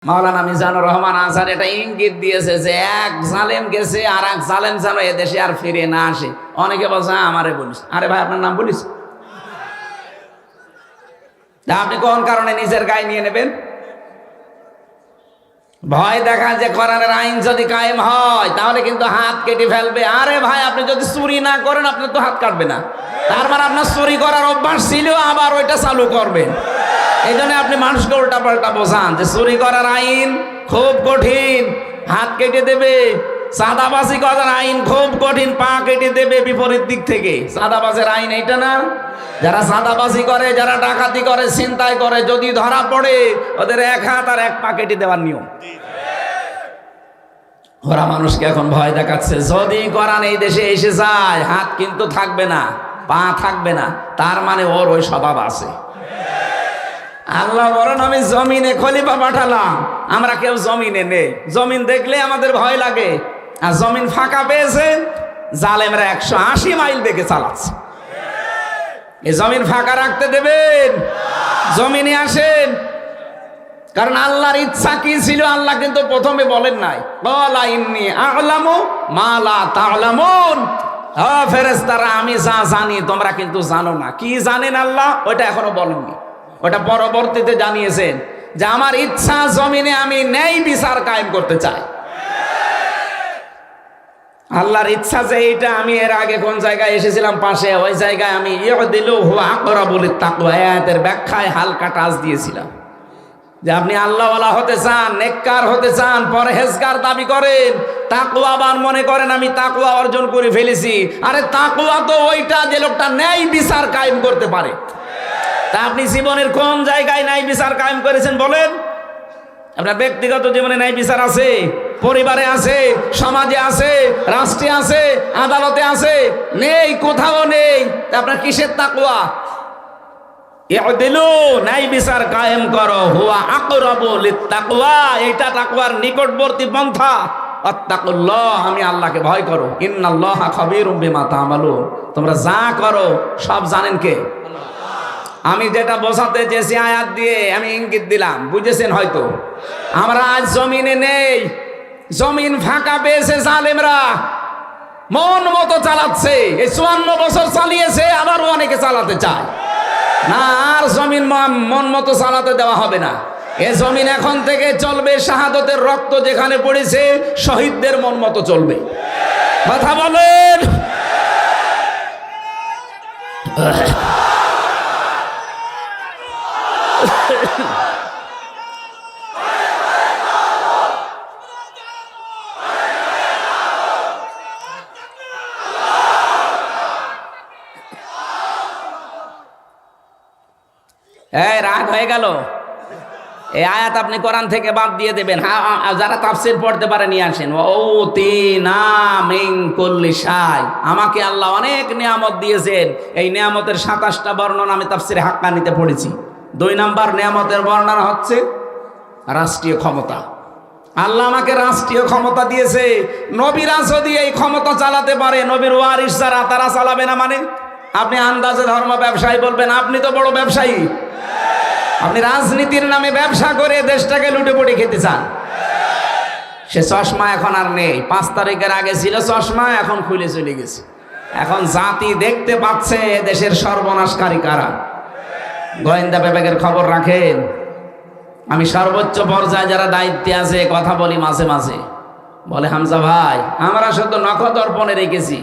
মাওলানা মিজানুর রহমান আজহার এটা ইঙ্গিত দিয়েছে যে এক জালেম গেছে আর এক জালেম যেন এদেশে আর ফিরে না আসে। অনেকে বলছে আমারে বলিস, আরে ভাই আপনার নাম বলিস, আপনি কোন কারণে নিজের গায়ে নিয়ে নেবেন? ভয় দেখা যে কোরআনের আইন যদি কায়েম হয় তাহলে কিন্তু হাত কেটে ফেলবে। আরে ভাই আপনি যদি চুরি না করেন আপনার তো হাত কাটবে না, তার মানে আপনার চুরি করার অভ্যাস ছিল, আবার ওইটা চালু করবেন। এই জন্য আপনি মানুষকে উল্টা পাল্টা বোঝান যে চুরি করার আইন খুব কঠিন, হাত কেটে দেবে। চাঁদাবাজি করার আইন খুব কঠিন, পা কেটে দেবে বিপরীত দিক থেকে। চাঁদাবাজের আইন এইটা না? যারা চাঁদাবাজি করে, যারা ডাকাতি করে, ছিনতাই করে, যদি ধরা পড়ে ওদের এক হাত আর এক পা কেটে দেওয়ার নিয়ম। ওরা মানুষকে এখন ভয় দেখাচ্ছে, যদি কোরআন এই দেশে এসে যায় হাত কিন্তু থাকবে না, পা থাকবে না, তার মানে ওর ওই স্বভাব আছে। আল্লাহ বলেন আমি জমিনে খলিফা পাঠালাম, আমরা কেউ জমিনে নেই। জমিন দেখলে আমাদের ভয় লাগে, আর জমিন ফাঁকা পেয়েছে জালেমরা 180 মাইল বেগে চালাচ্ছে। এই জমিন ফাঁকা রাখতে দেবেন? জমিনে আসেন, কারণ আল্লাহর ইচ্ছা কি ছিল আল্লাহ কিন্তু প্রথমে বলেন নাই, ক্বালা ইন্নী আ'লামু মা লা তা'লামুন। ও ফেরেশতারা আমি যা জানি তোমরা কিন্তু জানো না। কি জানেন আল্লাহ? ওটা এখনো বলেননি, ওটা পরবর্তীতে জানিয়েছেন যে আমার ইচ্ছা জমিনে আমি ন্যায় বিচার কায়েম করতে চাই। আল্লাহর ইচ্ছা যে এইটা, আমি এর আগে কোন জায়গায় এসেছিলাম পাশে, ওই জায়গায় আমি ইউদিলু হুয়া আকরাবু লিত-তাকওয়া আয়াতের ব্যাখ্যায় হালকা টাচ দিয়েছিলাম যে আপনি আল্লাহওয়ালা হতে চান, নেককার হতে চান, পরহেজগার দাবি করেন, তাকওয়াবান মনে করেন আমি তাকওয়া অর্জন করে ফেলেছি। আরে তাকওয়া তো ওইটা যে লোকটা ন্যায় বিচার কায়েম করতে পারে। তা আপনি জীবনের কোন জায়গায় ন্যায় বিচার কায়েম করেছেন বলেন? আপনার ব্যক্তিগত জীবনে ন্যায় বিচার আছে, পরিবারে আছে, সমাজে আছে, রাষ্ট্রে আছে, আদালতে আছে? নেই, কোথাও নেই। আপনার কিসের তাকওয়া? ইউদিলু, ন্যায় বিচার কায়েম করো, হুয়া আকরাবু লিত-তাকওয়া, এইটা তাকওয়ার নিকটবর্তী পন্থা। আত্তাকুল্লাহ, আমি আল্লাহকে ভয় করো। ইন্নাল্লাহা খাবীরুম বিমা তা'মালুন, তোমরা যা করো সব জানেন কে? আমি যেটা বোঝাতে চেয়েছি আয়াত দিয়ে আমি ইঙ্গিত দিলাম, বুঝেছেন হয়তো। আমরা আজ জমিনে নেই, জমিন ফাঁকা পেয়েছে জালেমরা, মন মতো চালাচ্ছে। এই 54 বছর চালিয়েছে, আবারও অনেকে চালাতে চায় না। আর জমিন মন মতো চালাতে দেওয়া হবে না। এ জমিন এখন থেকে চলবে শাহাদতের রক্ত যেখানে পড়েছে, শহীদদের মন মতো চলবে। কথা বলেন। রাগ হয়ে গেল? এই আয়াত আপনি কোরআন থেকে বাদ দিয়ে দেবেন। যারা তাফসীর পড়তে পারে নিয়ে আসেন। ওতিনা মিন কুল্লি শাই, আমাকে আল্লাহ অনেক নিয়ামত দিয়েছেন। এই নিয়ামতের 27টা বর্ণনা আমি তাফসীরে হাক্কানিতে পড়েছি। 2 নম্বর নিয়ামতের বর্ণনা হচ্ছে রাষ্ট্রীয় ক্ষমতা। আল্লাহ আমাকে রাষ্ট্রীয় ক্ষমতা দিয়েছে। নবীরা যদি এই ক্ষমতা চালাতে পারে, নবীর ওয়ারিস যারা, তারা চালাবে না মানে? আপনি আন্দাজে ধর্ম ব্যবসায়ী বলবেন, আপনি তো বড় ব্যবসায়ী। আপনি রাজনীতির নামে ব্যবসা করে দেশটাকে লুটে পুটে খেতে চান। সে চশমা এখন আর নেই, 5 তারিখের আগে ছিল চশমা, এখন খুলে চলে গেছে। এখন জাতি দেখতে পাচ্ছে দেশের সর্বনাশকারী কারা। গোয়েন্দা বিভাগের খবর রাখেন। আমি সর্বোচ্চ পর্যায়ে যারা দায়িত্বে আছে কথা বলি মাঝে মাঝে, বলে হামজা ভাই আমরা শুধু নখদর্পণে রেখেছি।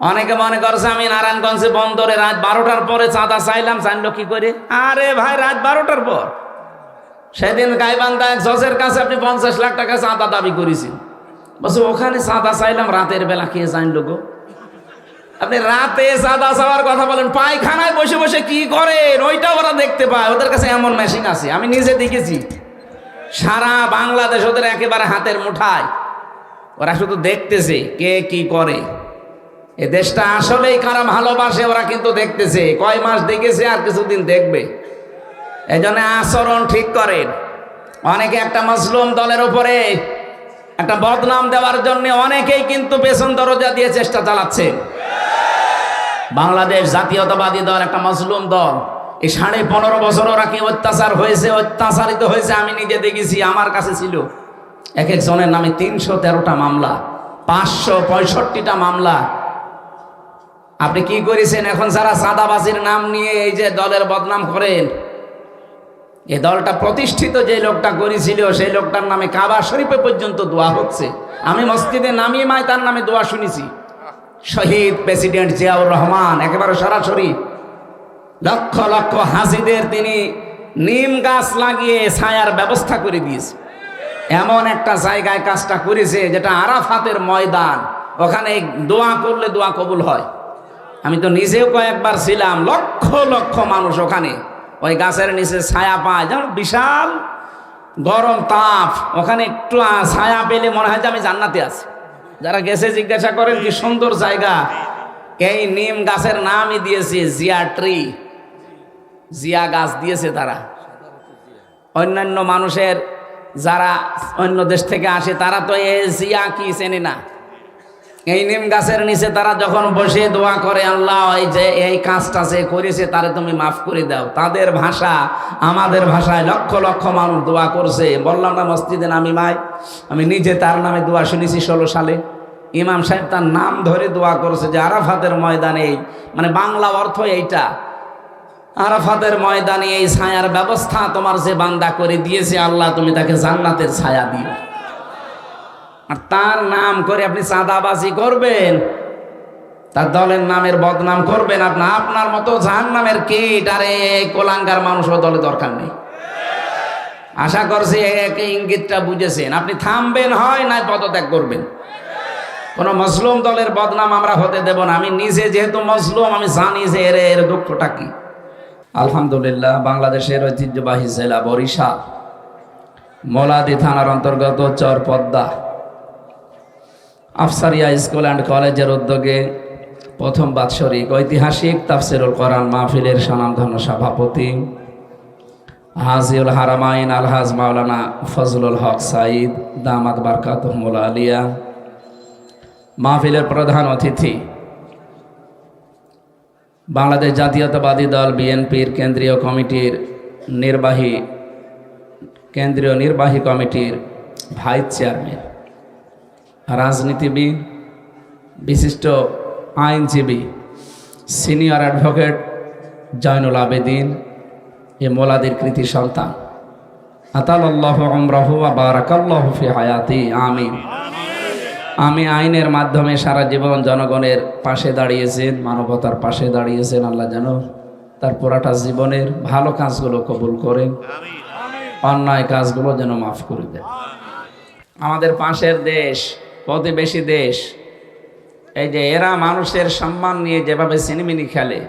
অনেকে মনে করছে আমি নারায়ণগঞ্জে বন্দরে রাত 12টার পরে চাঁদা চাইলাম, জানলো কি করে? আরে ভাই রাত 12টার পর সেদিন গাইবান্ধা এক জজের কাছে আপনি 50 লাখ টাকা চাঁদা দাবি করেছেন। বলছে ওখানে চাঁদা চাইলাম রাতের বেলা, কে জানলো গো? আপনি রাতে চাঁদা চাওয়ার কথা বলেন, পায়খানায় বসে বসে কি করেন ওইটা ওরা দেখতে পায়। ওদের কাছে এমন মেশিন আছে, আমি নিজে দেখেছি। সারা বাংলাদেশ ওদের একেবারে হাতের মুঠায়, ওরা শুধু দেখতেছে কে কি করে। এ দেশটা আসলেই কারা ভালোবাসে ওরা কিন্তু দেখতেছে। কয় মাস দেখেছে, আর কিছুদিন দেখবে। এই জন্য আচরণ ঠিক করেন। অনেকে একটা মজলুম দলের উপরে একটা বদনাম দেওয়ার জন্য অনেকেই কিন্তু পেছন দরজা দিয়ে চেষ্টা চালাচ্ছে। বাংলাদেশ জাতীয়তাবাদী দল একটা মজলুম দল, এই 15.5 বছর ওরা কি অত্যাচার হয়েছে, অত্যাচারিত হয়েছে আমি নিজে দেখেছি। আমার কাছে ছিল এক একজনের নামে 313টা মামলা, 565টা মামলা। আপনি কি করেছেন? এখন যারা চাঁদাবাজির নাম নিয়ে এই যে দলের বদনাম করেন, এই দলটা প্রতিষ্ঠিত যে লোকটা করেছিল সেই লোকটার নামে কাবা শরীফে পর্যন্ত দোয়া হচ্ছে। আমি মসজিদে নামিয়ে মাই তার নামে দোয়া শুনেছি। শহীদ প্রেসিডেন্ট জিয়াউর রহমান একেবারে সরাসরি লক্ষ লক্ষ হাজিদের তিনি নিম গাছ লাগিয়ে ছায়ার ব্যবস্থা করে দিয়েছে। এমন একটা জায়গায় কাজটা করেছে যেটা আরাফাতের ময়দান, ওখানে দোয়া করলে দোয়া কবুল হয়। আমি তো নিজেও কয়েকবার ছিলাম, লক্ষ লক্ষ মানুষ ওখানে ওই গাছের নিচে ছায়া পায়, যেমন বিশাল গরম তাপ, ওখানে একটু ছায়া পেলে মনে হয় যে আমি জান্নাতে আছি। যারা গেছে জিজ্ঞাসা করেন কি সুন্দর জায়গা। এই নিম গাছের নামই দিয়েছে জিয়া ট্রি, জিয়া গাছ দিয়েছে তারা। অন্যান্য মানুষের যারা অন্য দেশ থেকে আসে তারা তো এই জিয়া কি চেনে না। এই নিম গাছের নিচে তারা যখন বসে দোয়া করে, আল্লাহ এই যে এই কাজটা যে করেছে তারে তুমি মাফ করে দাও। তাদের ভাষা আমাদের ভাষায় লক্ষ লক্ষ মানুষ দোয়া করছে। বললাম না মসজিদে নামি মাই, আমি নিজে তার নামে দোয়া শুনেছি 16 সালে। ইমাম সাহেব তার নাম ধরে দোয়া করছে যে আরাফাতের ময়দানে, মানে বাংলা অর্থ এইটা, আরাফাতের ময়দানে এই ছায়ার ব্যবস্থা তোমার যে বান্দা করে দিয়েছে, আল্লাহ তুমি তাকে জান্নাতের ছায়া দিও। আর তার নাম করে আপনি চাঁদাবাজি করবেন, তার দলের নামের বদনাম করবেন, আপনার মতো জাহান্নামের কীট আর এই কোলাঙ্গার মানুষও দলে দরকার নেই। আশা করছি ইঙ্গিতটা বুঝেছেন। আপনি থামবেন হয় না পদত্যাগ করবেন। কোনো মজলুম দলের বদনাম আমরা হতে দেব না। আমি নিজে যেহেতু মজলুম, আমি জানি যে এর দুঃখটা কি। আলহামদুলিল্লাহ, বাংলাদেশের ঐতিহ্যবাহী জেলা বরিশাল মোলাদি থানার অন্তর্গত চরপদ্দা আফসারিয়া স্কুল অ্যান্ড কলেজের উদ্যোগে প্রথম বাৎসরিক ঐতিহাসিক তাফসিরুল কোরআন মাহফিলের স্বনামধন্য সভাপতি হাজিউল হারামাইন আলহাজ মাওলানা ফজলুল হক সাইদ দামাত বারকাতুহুল আলিয়া, মাহফিলের প্রধান অতিথি বাংলাদেশ জাতীয়তাবাদী দল বিএনপির কেন্দ্রীয় নির্বাহী কমিটির ভাইস চেয়ারম্যান, রাজনীতিবিদ, বিশিষ্ট আইনজীবী, সিনিয়র অ্যাডভোকেট জয়নুল আবেদিন এ মোলাদির কৃতি সন্তান, আতালাল্লাহু উমরাহু ওয়া বারাকাল্লাহু ফি হায়াতি, আমিন। আমি আইনের মাধ্যমে সারা জীবন জনগণের পাশে দাঁড়িয়েছেন, মানবতার পাশে দাঁড়িয়েছেন। আল্লাহ যেন তার পুরাটা জীবনের ভালো কাজগুলো কবুল করেন, অন্যায় কাজগুলো যেন মাফ করে দেন। আমাদের পাশের দেশ, প্রতিবেশী দেশ, এই যে এরা মানুষের সম্মান নিয়ে যেভাবে সিনেমিনি খেলে,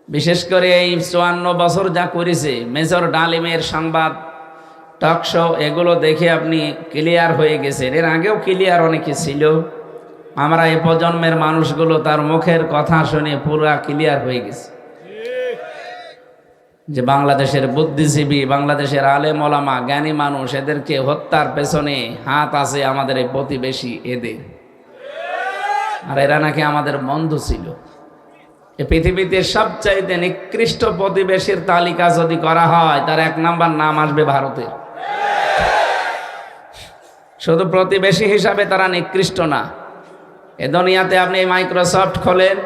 বিশেষ করে এই 54 বছর যা করেছে মেজর ডালিমের সংবাদ টকশো, এগুলো দেখে আপনি ক্লিয়ার হয়ে গেছেন। এর আগেও ক্লিয়ার অনেকে ছিল। আমরা এই প্রজন্মের মানুষগুলো তার মুখের কথা শুনে পুরা ক্লিয়ার হয়ে গেছে যে বাংলাদেশের বুদ্ধিজীবী, বাংলাদেশের আলেম ওলামা, জ্ঞানী মানুষ, এদেরকে হত্যার পেছনে হাত আছে আমাদের এই প্রতিবেশী এদের। আর এরা নাকি আমাদের বন্ধু ছিল। এই পৃথিবীতে সবচাইতে নিকৃষ্ট প্রতিবেশীর তালিকা যদি করা হয়, তার 1 নাম্বার নাম আসবে ভারতের। শুধু প্রতিবেশী হিসাবে তারা নিকৃষ্ট না, এ দুনিয়াতে আপনি মাইক্রোসফট খোলেন,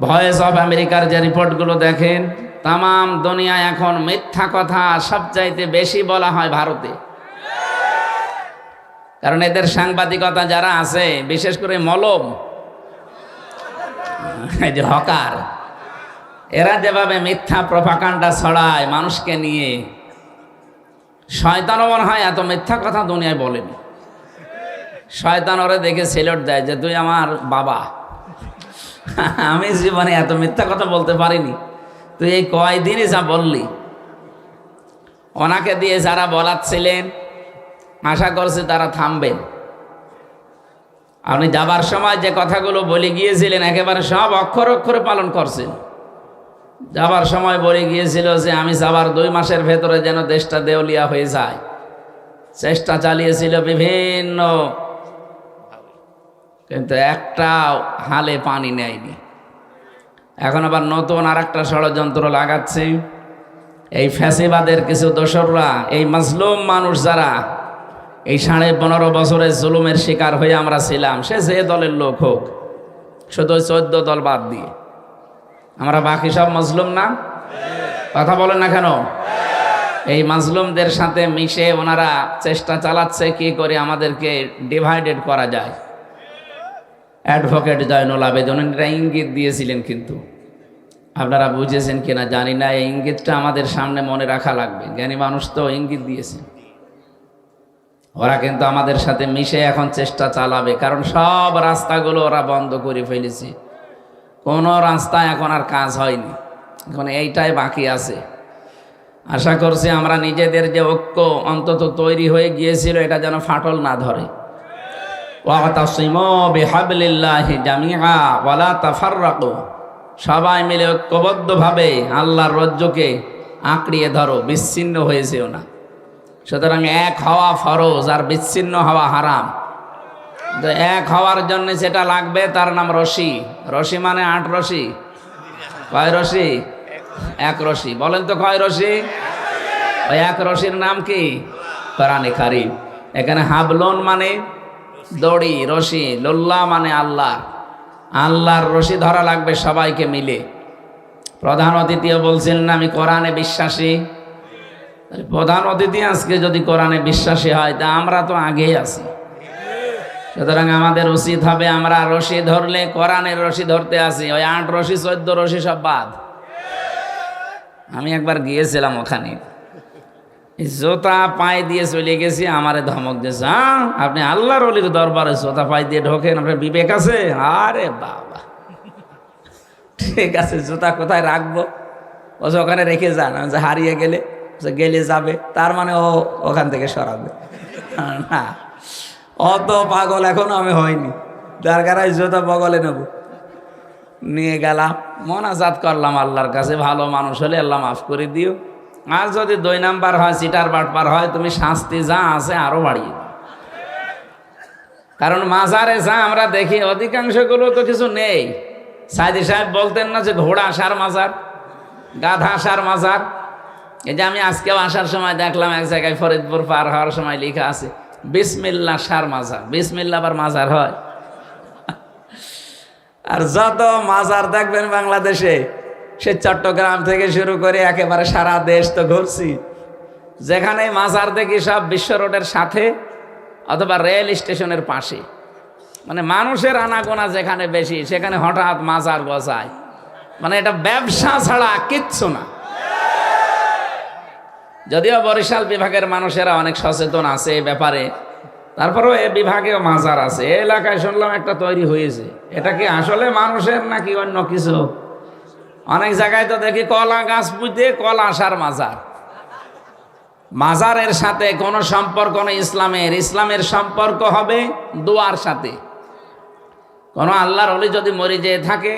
ভয়েস অফ আমেরিকার যে রিপোর্টগুলো দেখেন, তাম দুনিয়ায় এখন মিথ্যা কথা সবচাইতে বেশি বলা হয় ভারতে। কারণ এদের সাংবাদিকতা যারা আছে, বিশেষ করে মলম, এই যে হকার, এরা যেভাবে মিথ্যা প্রপাগান্ডা ছড়ায় মানুষকে নিয়ে, শয়তানও মনে হয় এত মিথ্যা কথা দুনিয়ায় বলেনি। শয়তান ওরে দেখে সেলট দেয় যে তুই আমার বাবা, আমি জীবনে এত মিথ্যা কথা বলতে পারিনি, তুই এই কয়দিনই যা বললি। ওনাকে দিয়ে যারা বলাচ্ছিলেন, আশা করছে তারা থামবেন। আপনি যাবার সময় যে কথাগুলো বলে গিয়েছিলেন একেবারে সব অক্ষর অক্ষরে পালন করছেন। যাবার সময় বলে গিয়েছিল যে আমি যাবার 2 মাসের ভেতরে যেন দেশটা দেউলিয়া হয়ে যায়। চেষ্টা চালিয়েছিল বিভিন্ন, কিন্তু একটা হালে পানি নেয়নি। এখন আবার নতুন আর একটা ষড়যন্ত্র লাগাচ্ছে। এই ফ্যাসিবাদের কিছু দোসররা, এই মাজলুম মানুষ যারা এই 15.5 বছরের জুলুমের শিকার হয়ে আমরা ছিলাম, সে যে দলের লোক হোক, শুধু 14 দল বাদ দিয়ে আমরা বাকি সব মাজলুম না? কথা বলেন না কেন? এই মাজলুমদের সাথে মিশে ওনারা চেষ্টা চালাচ্ছে কি করে আমাদেরকে ডিভাইডেড করা যায়। অ্যাডভোকেট জয়নুল আবেদিন এরা ইঙ্গিত দিয়েছিলেন, কিন্তু আপনারা বুঝেছেন কিনা জানি না। এই ইঙ্গিতটা আমাদের সামনে মনে রাখা লাগবে। জ্ঞানী মানুষ তো ইঙ্গিত দিয়েছেন। ওরা কিন্তু আমাদের সাথে মিশে এখন চেষ্টা চালাবে, কারণ সব রাস্তাগুলো ওরা বন্ধ করে ফেলেছে। কোনো রাস্তা এখন আর কাজ হয়নি, এখন এইটাই বাকি আছে। আশা করছি আমরা নিজেদের যে ঐক্য অন্তত তৈরি হয়ে গিয়েছিল, এটা যেন ফাটল না ধরে। ওয়াতাসিমু বিহাবলিল্লাহি জামিআ ওয়ালা তাফাররাকু, সবাই মিলে ঐক্যবদ্ধভাবে আল্লাহর রজ্জুকে আঁকড়িয়ে ধরো, বিচ্ছিন্ন হয়ে যেও না। সুতরাং এক হওয়া ফরজ আর বিচ্ছিন্ন হওয়া হারাম। তো এক হওয়ার জন্য যেটা লাগবে তার নাম রশি। রশি মানে 8 রশি। কয় রশি? 1 রশি। বলেন তো কয় রশি? ওই 1 রশির নাম কি? কোরআনে কারীম। এখানে হাবলুন মানে দড়ি, রশি, লুল্লাহ মানে আল্লাহ। আল্লাহর রশি ধরা লাগবে সবাইকে মিলে। প্রধান অতিথিও বলছিলেন আমি কোরআনে বিশ্বাসী। প্রধান অতিথি আজকে যদি কোরআনে বিশ্বাসী হয়, তা আমরা তো আগেই আছি। সুতরাং আমাদের উচিত হবে আমরা রশি ধরলে কোরআনের রশি ধরতে আসি। ওই 8 রশি 14 রশি সব বাদ। আমি একবার গিয়েছিলাম ওখানে, জোতা পায়ে দিয়ে চলে গেছি, আমারে ধমক দিয়েছে, আপনি আল্লাহর ওলির দরবারে জোতা পায়ে দিয়ে ঢোকেন, আপনার বিবেক আছে? আরে বাবা, ঠিক আছে, জুতা কোথায় রাখবো? ও ওখানে রেখে যান, হারিয়ে গেলে গেলে যাবে, তার মানে ও ওখান থেকে সরাবে না। অত পাগল এখনো আমি হয়নি, দরকার হয় জুতা বগলে নেব। নিয়ে গেলাম, মোনাজাত করলাম আল্লাহর কাছে, ভালো মানুষ হলে আল্লাহ মাফ করে দিও, আর যদি 2 নাম্বার হয়, চিটার বাটপার হয়, তুমি শাস্তি যা আছে আরো বাড়িয়ে দাও। কারণ মাজারে যা আমরা দেখি অধিকাংশগুলো তো কিছু নেই। সাইদি সাহেব বলতেন না যে ঘোড়া আসার মাজার, গাধা আসার মাজার। এই যে আমি আজকেও আসার সময় দেখলাম এক জায়গায় ফরিদপুর পার হওয়ার সময় লেখা আছে বিসমিল্লাহ সার মাজার। বিসমিল্লাহ আবার মাজার হয়? আর যত মাজার দেখবেন বাংলাদেশে, সে চট্টগ্রাম থেকে শুরু করে একেবারে সারা দেশ তো ঘুরছি, যেখানে মাজার দেখি সব বিশ্ব রোডের সাথে অথবা রেল স্টেশনের পাশে। মানে মানুষের আনাগোনা যেখানে বেশি, সেখানে হঠাৎ মাজার বসায়। মানে এটা ব্যবসা ছাড়া কিচ্ছু না। যদিও বরিশাল বিভাগের মানুষেরা অনেক সচেতন আছে এই ব্যাপারে, তারপরেও এ বিভাগেও মাজার আছে। এই এলাকায় শুনলাম একটা তৈরি হয়েছে। এটা কি আসলে মানুষের নাকি অন্য কিছু? অনেক জায়গায় তো দেখি কলা গাছ পুঁতে কলা আসার মাজার। মাজারের সাথে কোনো সম্পর্ক নেই ইসলামের। ইসলামের সম্পর্ক হবে দোয়ার সাথে। কোনো আল্লাহর ওলি যদি মরে যেয়ে থাকে,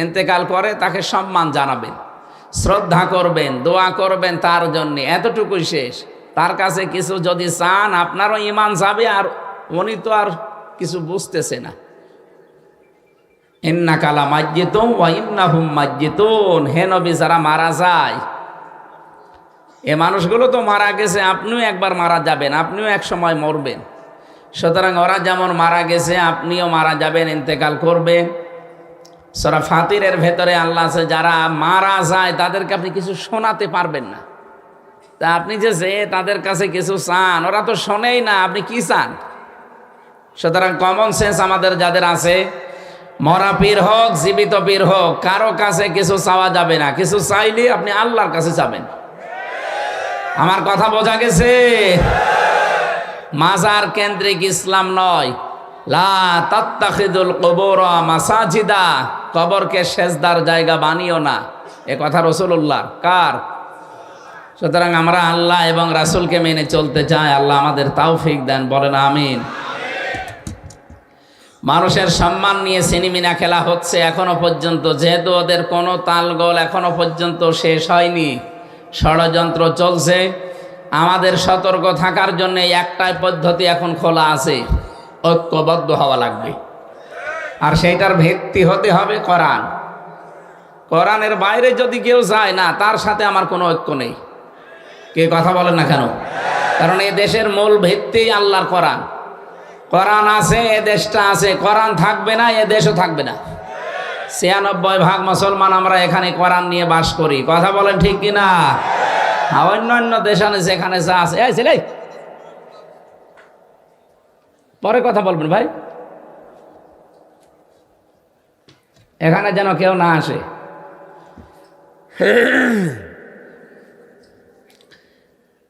ইন্তেকাল করে, তাকে সম্মান জানাবেন, শ্রদ্ধা করবেন, দোয়া করবেন তার জন্যে, এতটুকুই শেষ। তার কাছে কিছু যদি চান, আপনারও ঈমান যাবে, আর উনি তো আর কিছু বুঝতেছে না। ইন্নাকা লামাইয়িতুন ওয়া ইন্নাহুম মাইয়িতুন। হে নবী, যারা মারা যায়, এ মানুষগুলো তো মারা গেছে, আপনিও একবার মারা যাবেন, আপনিও এক সময় মরবেন। সুতরাং ওরা যেমন মারা গেছে, আপনিও মারা যাবেন, ইন্তেকাল করবেন। সূরা ফাতিরের ভেতরে আল্লাহ আছে, যারা মারা যায় তাদেরকে আপনি কিছু শোনাতে পারবেন না। তা আপনি যে তাদের কাছে কিছু চান, ওরা তো শোনেই না, আপনি কি চান? সুতরাং কমন সেন্স আমাদের যাদের আছে, মরা পীর হোক জীবিত পীর হোক, কারো কাছে কিছু চাওয়া যাবে না। কিছু চাইলে আপনি আল্লাহর কাছে যাবেন। আমার কথা বোঝা গেছে? মাজার কেন্দ্রিক ইসলাম নয়। লা তাত্তাখিদুল কুবুর মাসাজিদা, কবরকে সেজদার জায়গা বানিও না। এ কথা রাসূলুল্লাহ কার? সুতরাং আমরা আল্লাহ এবং রাসূলকে মেনে চলতে চাই। আল্লাহ আমাদের তৌফিক দেন, বলেন আমিন। মানুষের সম্মান নিয়ে সিনেমিনা খেলা হচ্ছে এখনো পর্যন্ত, যেহেতু ওদের কোনো তালগোল এখনো পর্যন্ত শেষ হয়নি, ষড়যন্ত্র চলছে। আমাদের সতর্ক থাকার জন্য একটাই পদ্ধতি এখন খোলা আছে, ঐক্যবদ্ধ হওয়া লাগবে। আর সেইটার ভিত্তি হতে হবে কোরআন। কোরআনের বাইরে যদি কেউ যায় না, তার সাথে আমার কোনো ঐক্য নেই। কে কথা বলেন না কেন? কারণ এই দেশের মূল ভিত্তি আল্লাহর কোরআন। কোরআন আছে, এ দেশটা আছে। কোরআন থাকবে না, এ দেশও থাকবে না। ৯৬% মুসলমান আমরা এখানে কোরআন নিয়ে বাস করি। কথা বলেন ঠিক কিনা? অন্যান্য দেশানে যেখানে যা আছে, এই ছেলে পরে কথা বলবেন ভাই, এখানে যেন কেউ না আসে।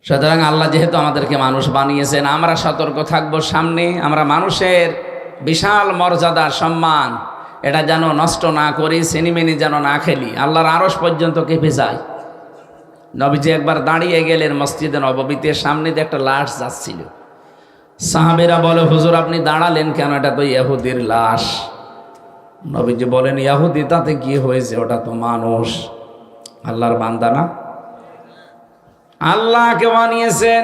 সুতরাং আল্লাহ যেহেতু আমাদেরকে মানুষ বানিয়েছেন, আমরা সতর্ক থাকবো সামনে। আমরা মানুষের বিশাল মর্যাদা, সম্মান, এটা যেন নষ্ট না করি, সিনিমিনি যেন না খেলি। আল্লাহর আরশ পর্যন্ত কেঁপে যায়। নবীজি একবার দাঁড়িয়ে গেলেন মসজিদে নববীতে, সামনে দিয়ে একটা লাশ যাচ্ছিল। সাহাবেরা বলে, হুজুর আপনি দাঁড়ালেন কেন? এটা তো ইহুদির লাশ। নবীজি বলেন, ইহুদি তাতে কি হয়েছে? ওটা তো মানুষ, আল্লাহর বান্দা না? আল্লাহকে বানিয়েছেন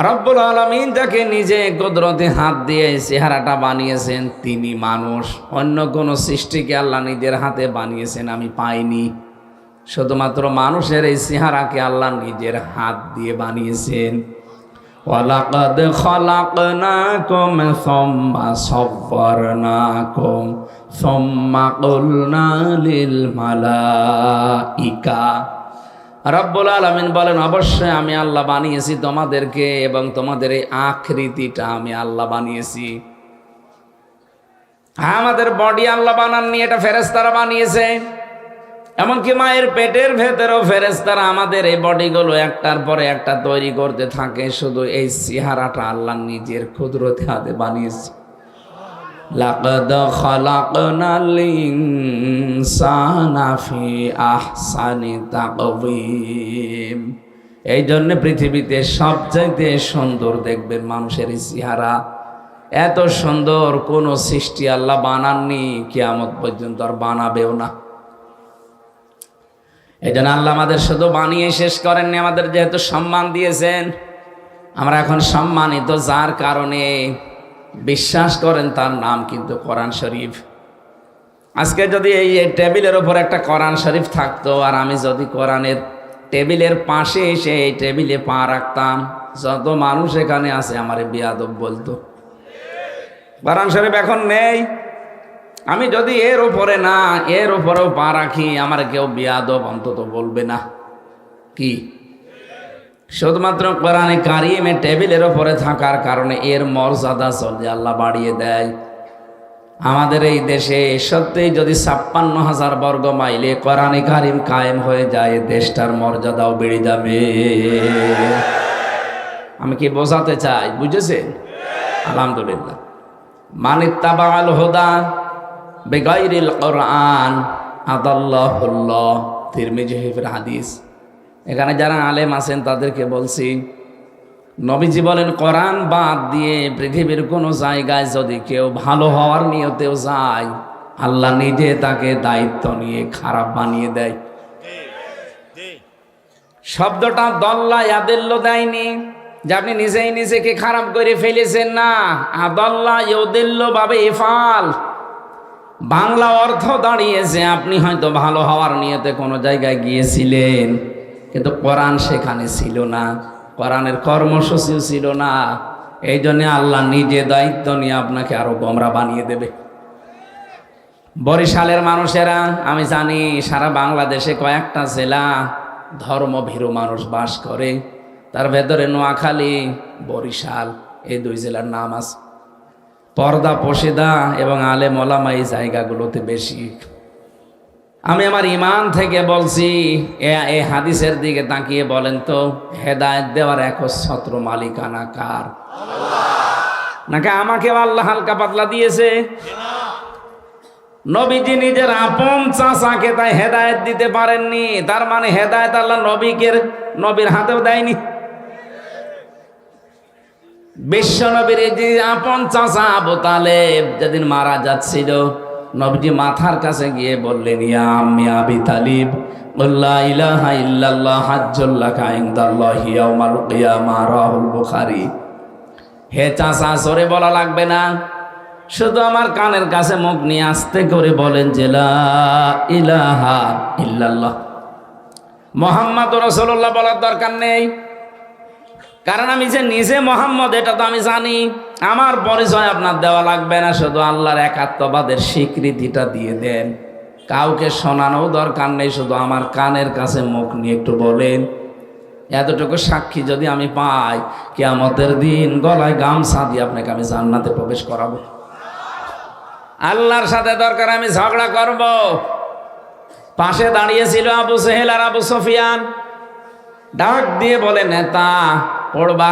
রব্বুল আলামিন, যাকে নিজে কুদরতে হাত দিয়ে চেহারাটা বানিয়েছেন, তিনি মানুষ। অন্য কোন সৃষ্টিকে আল্লাহ নিজের হাতে বানিয়েছেন আমি পাইনি। শুধুমাত্র মানুষের এই চেহারাকে আল্লাহ নিজের হাত দিয়ে বানিয়েছেন। ওয়ালাকাদ খালাকনাকুম সুম্মা সাওয়ারনাকুম সুম্মা কুলনা লিল মালাইকা। রব্বুল আলামিন বলেন, অবশ্যই আমি আল্লাহ বানিয়েছি তোমাদেরকে, এবং তোমাদের এই আকৃতিটা আমি আল্লাহ বানিয়েছি। আমাদের বডি আল্লাহ বানাননি, এটা ফেরেশতারা বানিয়েছে। এমনকি মায়ের পেটের ভেতরেও ফেরেশতারা আমাদের এই বডিগুলো একটার পরে একটা তৈরি করতে থাকে। শুধু এই চেহারাটা আল্লাহ নিজের কুদরতে হাতে বানিয়েছে। লাকাদ খালাকনাল ইনসানা ফি আহসানি তাকওয়িম। এই জন্য পৃথিবীতে সবচাইতে সুন্দর দেখবেন মানুষের চেহারা। এত সুন্দর কোন সৃষ্টি আল্লাহ বানাননি, কিয়ামত পর্যন্ত আর বানাবেও না। এই জন্য আল্লাহ আমাদের শুধু বানিয়ে শেষ করেননি, আমাদের যেহেতু সম্মান দিয়েছেন, আমরা এখন সম্মানিত। যার কারণে বিশ্বাস করেন তার নাম কিন্তু কোরআন শরীফ। আজকে যদি এই টেবিলের ওপর একটা কোরআন শরীফ থাকতো, আর আমি যদি কোরআনের টেবিলের পাশে এসে এই টেবিলে পা রাখতাম, যত মানুষ এখানে আছে আমারে বিয়াদব বলতো। কোরআন শরীফ এখন নেই, আমি যদি এর উপরে না এর উপরেও পা রাখি, আমার কেউ বিয়াদব অন্তত বলবে না। কি? শুধুমাত্র কোরআনে কারিমে টেবিলের উপরে থাকার কারণে এর মর্যাদা চলে আল্লাহ বাড়িয়ে দেয়। আমাদের এই দেশে সত্যিই যদি ৫৬,০০০ বর্গ মাইলে কোরআনে কারিম কায়েম হয়ে যায়, দেশটার মর্যাদাও বেড়ে যাবে। আমি কি বোঝাতে চাই? বুঝেছেন? আলহামদুলিল্লাহ। মানিত্তাবাল হুদা বিগাইরিল কোরআন আদাল্লাহুল্লাহ, তিরমিজি শরীফের হাদিস। এখানে যারা আলেম আছেন তাদেরকে বলছি, নবীজি বলেন, কোরআন বাদ দিয়ে পৃথিবীর কোনো জায়গায় যদি কেউ ভালো হওয়ার নিয়তেও যায়, আল্লাহ নিজে তাকে দায়িত্ব নিয়ে খারাপ বানিয়ে দেয়। শব্দটা দল্লা ইয়াদিল্ল দেয়নি যে আপনি নিজেই নিজেকে খারাপ করে ফেলেছেন, না। আদল্লা ইউদিল্ল ভাবে ইফাল, বাংলা অর্থ দাঁড়িয়েছে আপনি হয়তো ভালো হওয়ার নিয়তে কোনো জায়গায় গিয়েছিলেন, কিন্তু কোরআন সেখানে ছিল না, কোরআনের কর্মসূচিও ছিল না। এই জন্য আল্লাহ নিজে দায়িত্ব নিয়ে আপনাকে আরো গোমরা বানিয়ে দেবে। বরিশালের মানুষেরা, আমি জানি সারা বাংলাদেশে কয়েকটা জেলা ধর্মভীরু মানুষ বাস করে, তার ভেতরে নোয়াখালী, বরিশাল, এই দুই জেলার নাম আছে। পর্দা পশিদা এবং আলেম ওলামা এই জায়গাগুলোতে বেশি। আমি আমার ইমান থেকে বলছি, এই হাদিসের দিকে তাকিয়ে বলেন তো, হেদায়েত দেওয়ার একচ্ছত্র মালিকানা কার? নাকি আমাকে আল্লাহ হালকা পাতলা দিয়েছে? নবীজি নিজের আপন চাচাকে তাই হেদায়েত দিতে পারেননি, তার মানে হেদায়েত আল্লাহ নবীর হাতেও দেয়নি। বিশ্ব নবীর যে আপন চাচা আবু তালেব যেদিন মারা যাচ্ছিল, নবীজি মাথার কাছে গিয়ে বললেন, ইয়া আম্মি আবি তালিব, লা ইলাহা ইল্লাল্লাহ হাজ্জুল লাকা ইনদাল্লাহি ইয়াউমাল কিয়ামাহ, রাহুল বুখারী। হে চাচা, সরে বলা লাগবে না, শুধু আমার কানের কাছে মুখ নিয়ে আস্তে করে বলেন যে লা ইলাহা ইল্লাল্লাহ, মুহাম্মাদুর রাসূলুল্লাহ বলার দরকার নেই। কারণ আমি যে নিজে মোহাম্মদ এটা তো আমি জানি, আমার পরিচয় আপনার দেওয়া লাগবে না। শুধু আল্লাহর একাত্মবাদের স্বীকৃতিটা দিয়ে দেন, কাউকে শোনানো দরকার নেই। শুধু আমার কানের কাছে মুখ নিয়ে একটু বলেন, এতটুকু সাক্ষী যদি আমি পাই, কিয়ামতের দিন গলায় গামছা দিয়ে আপনাকে আমি জান্নাতে প্রবেশ করাবো। আল্লাহর সাথে দরকার আমি ঝগড়া করব। পাশে দাঁড়িয়েছিল আবু সেহেল আর আবু সুফিয়ান, ডাক দিয়ে বলে, নেতা পড়বা,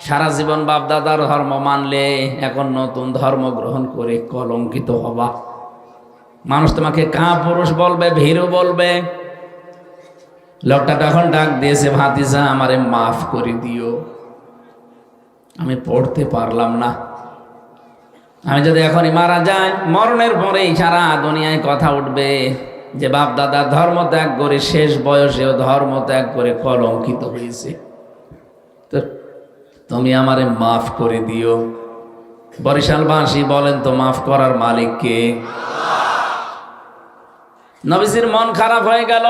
সারা জীবন বাপ দাদার ধর্ম মানলে এখন নতুন ধর্ম গ্রহণ করে কলঙ্কিত হবা। মানুষ তোমাকে কাপুরুষ বলবে, ভীরু বলবে। লোকটা তখন ডাক দিয়েছে, ভাতিজা আমারে মাফ করে দিও, আমি পড়তে পারলাম না। আমি যদি এখনই মারা যাই, মরণের পরেই সারা দুনিয়ায় কথা উঠবে যে বাপ দাদা ধর্ম ত্যাগ করে শেষ বয়সেও ধর্ম ত্যাগ করে কলঙ্কিত হয়েছে। তো তুমি আমারে মাফ করে দিও। বরিশালবাসী বলেন তো, মাফ করার মালিক কে? নবীজির মন খারাপ হয়ে গেল।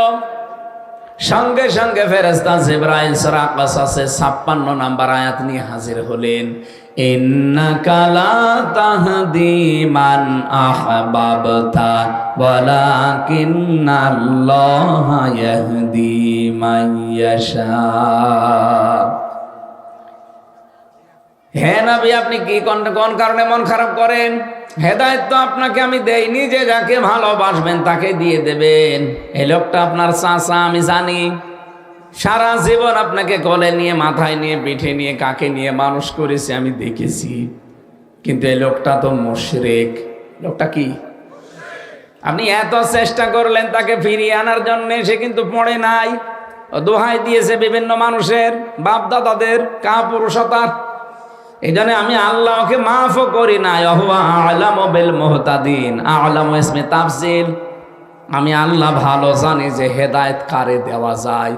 সঙ্গে সঙ্গে ফেরেশতা জিবরাইল সূরা কাসাসে 56 নম্বর আয়াত নিয়ে হাজির হলেন। ইন্নাকা লা তাহদি মান আহবাবতা ওয়ালাকিন্নাল্লাহা ইয়াহদি মান ইয়াশা। হে নবী, আপনি কি কোন কারণে মন খারাপ করেন? হেদায়েত তো আপনাকে আমি দেইনি যে যাকে ভালোবাসবেন তাকে দিয়ে দেবেন। এই লোকটা আপনার চাচা, আমি জানি। সারা জীবন আপনাকে কোলে নিয়ে, মাথায় নিয়ে, পিঠে নিয়ে, কাকে নিয়ে মানুষ করেছে আমি দেখেছি। কিন্তু এই লোকটা তো মুশরিক। লোকটা কি? আপনি এত চেষ্টা করলেন তাকে ফিরিয়ে আনার জন্য, সে কিন্তু পড়ে নাই। দোহাই দিয়েছে বিভিন্ন মানুষের, বাপ দাদাদের কাপুরুষতার। এই জন্য আমি আল্লাহকে মাফও করি না। আ'লামু বিল মুহতাদিন, আ'লামু ইসমে তাফসিল। আমি আল্লাহ ভালো জানি যে হেদায়েত কারে দেওয়া যায়।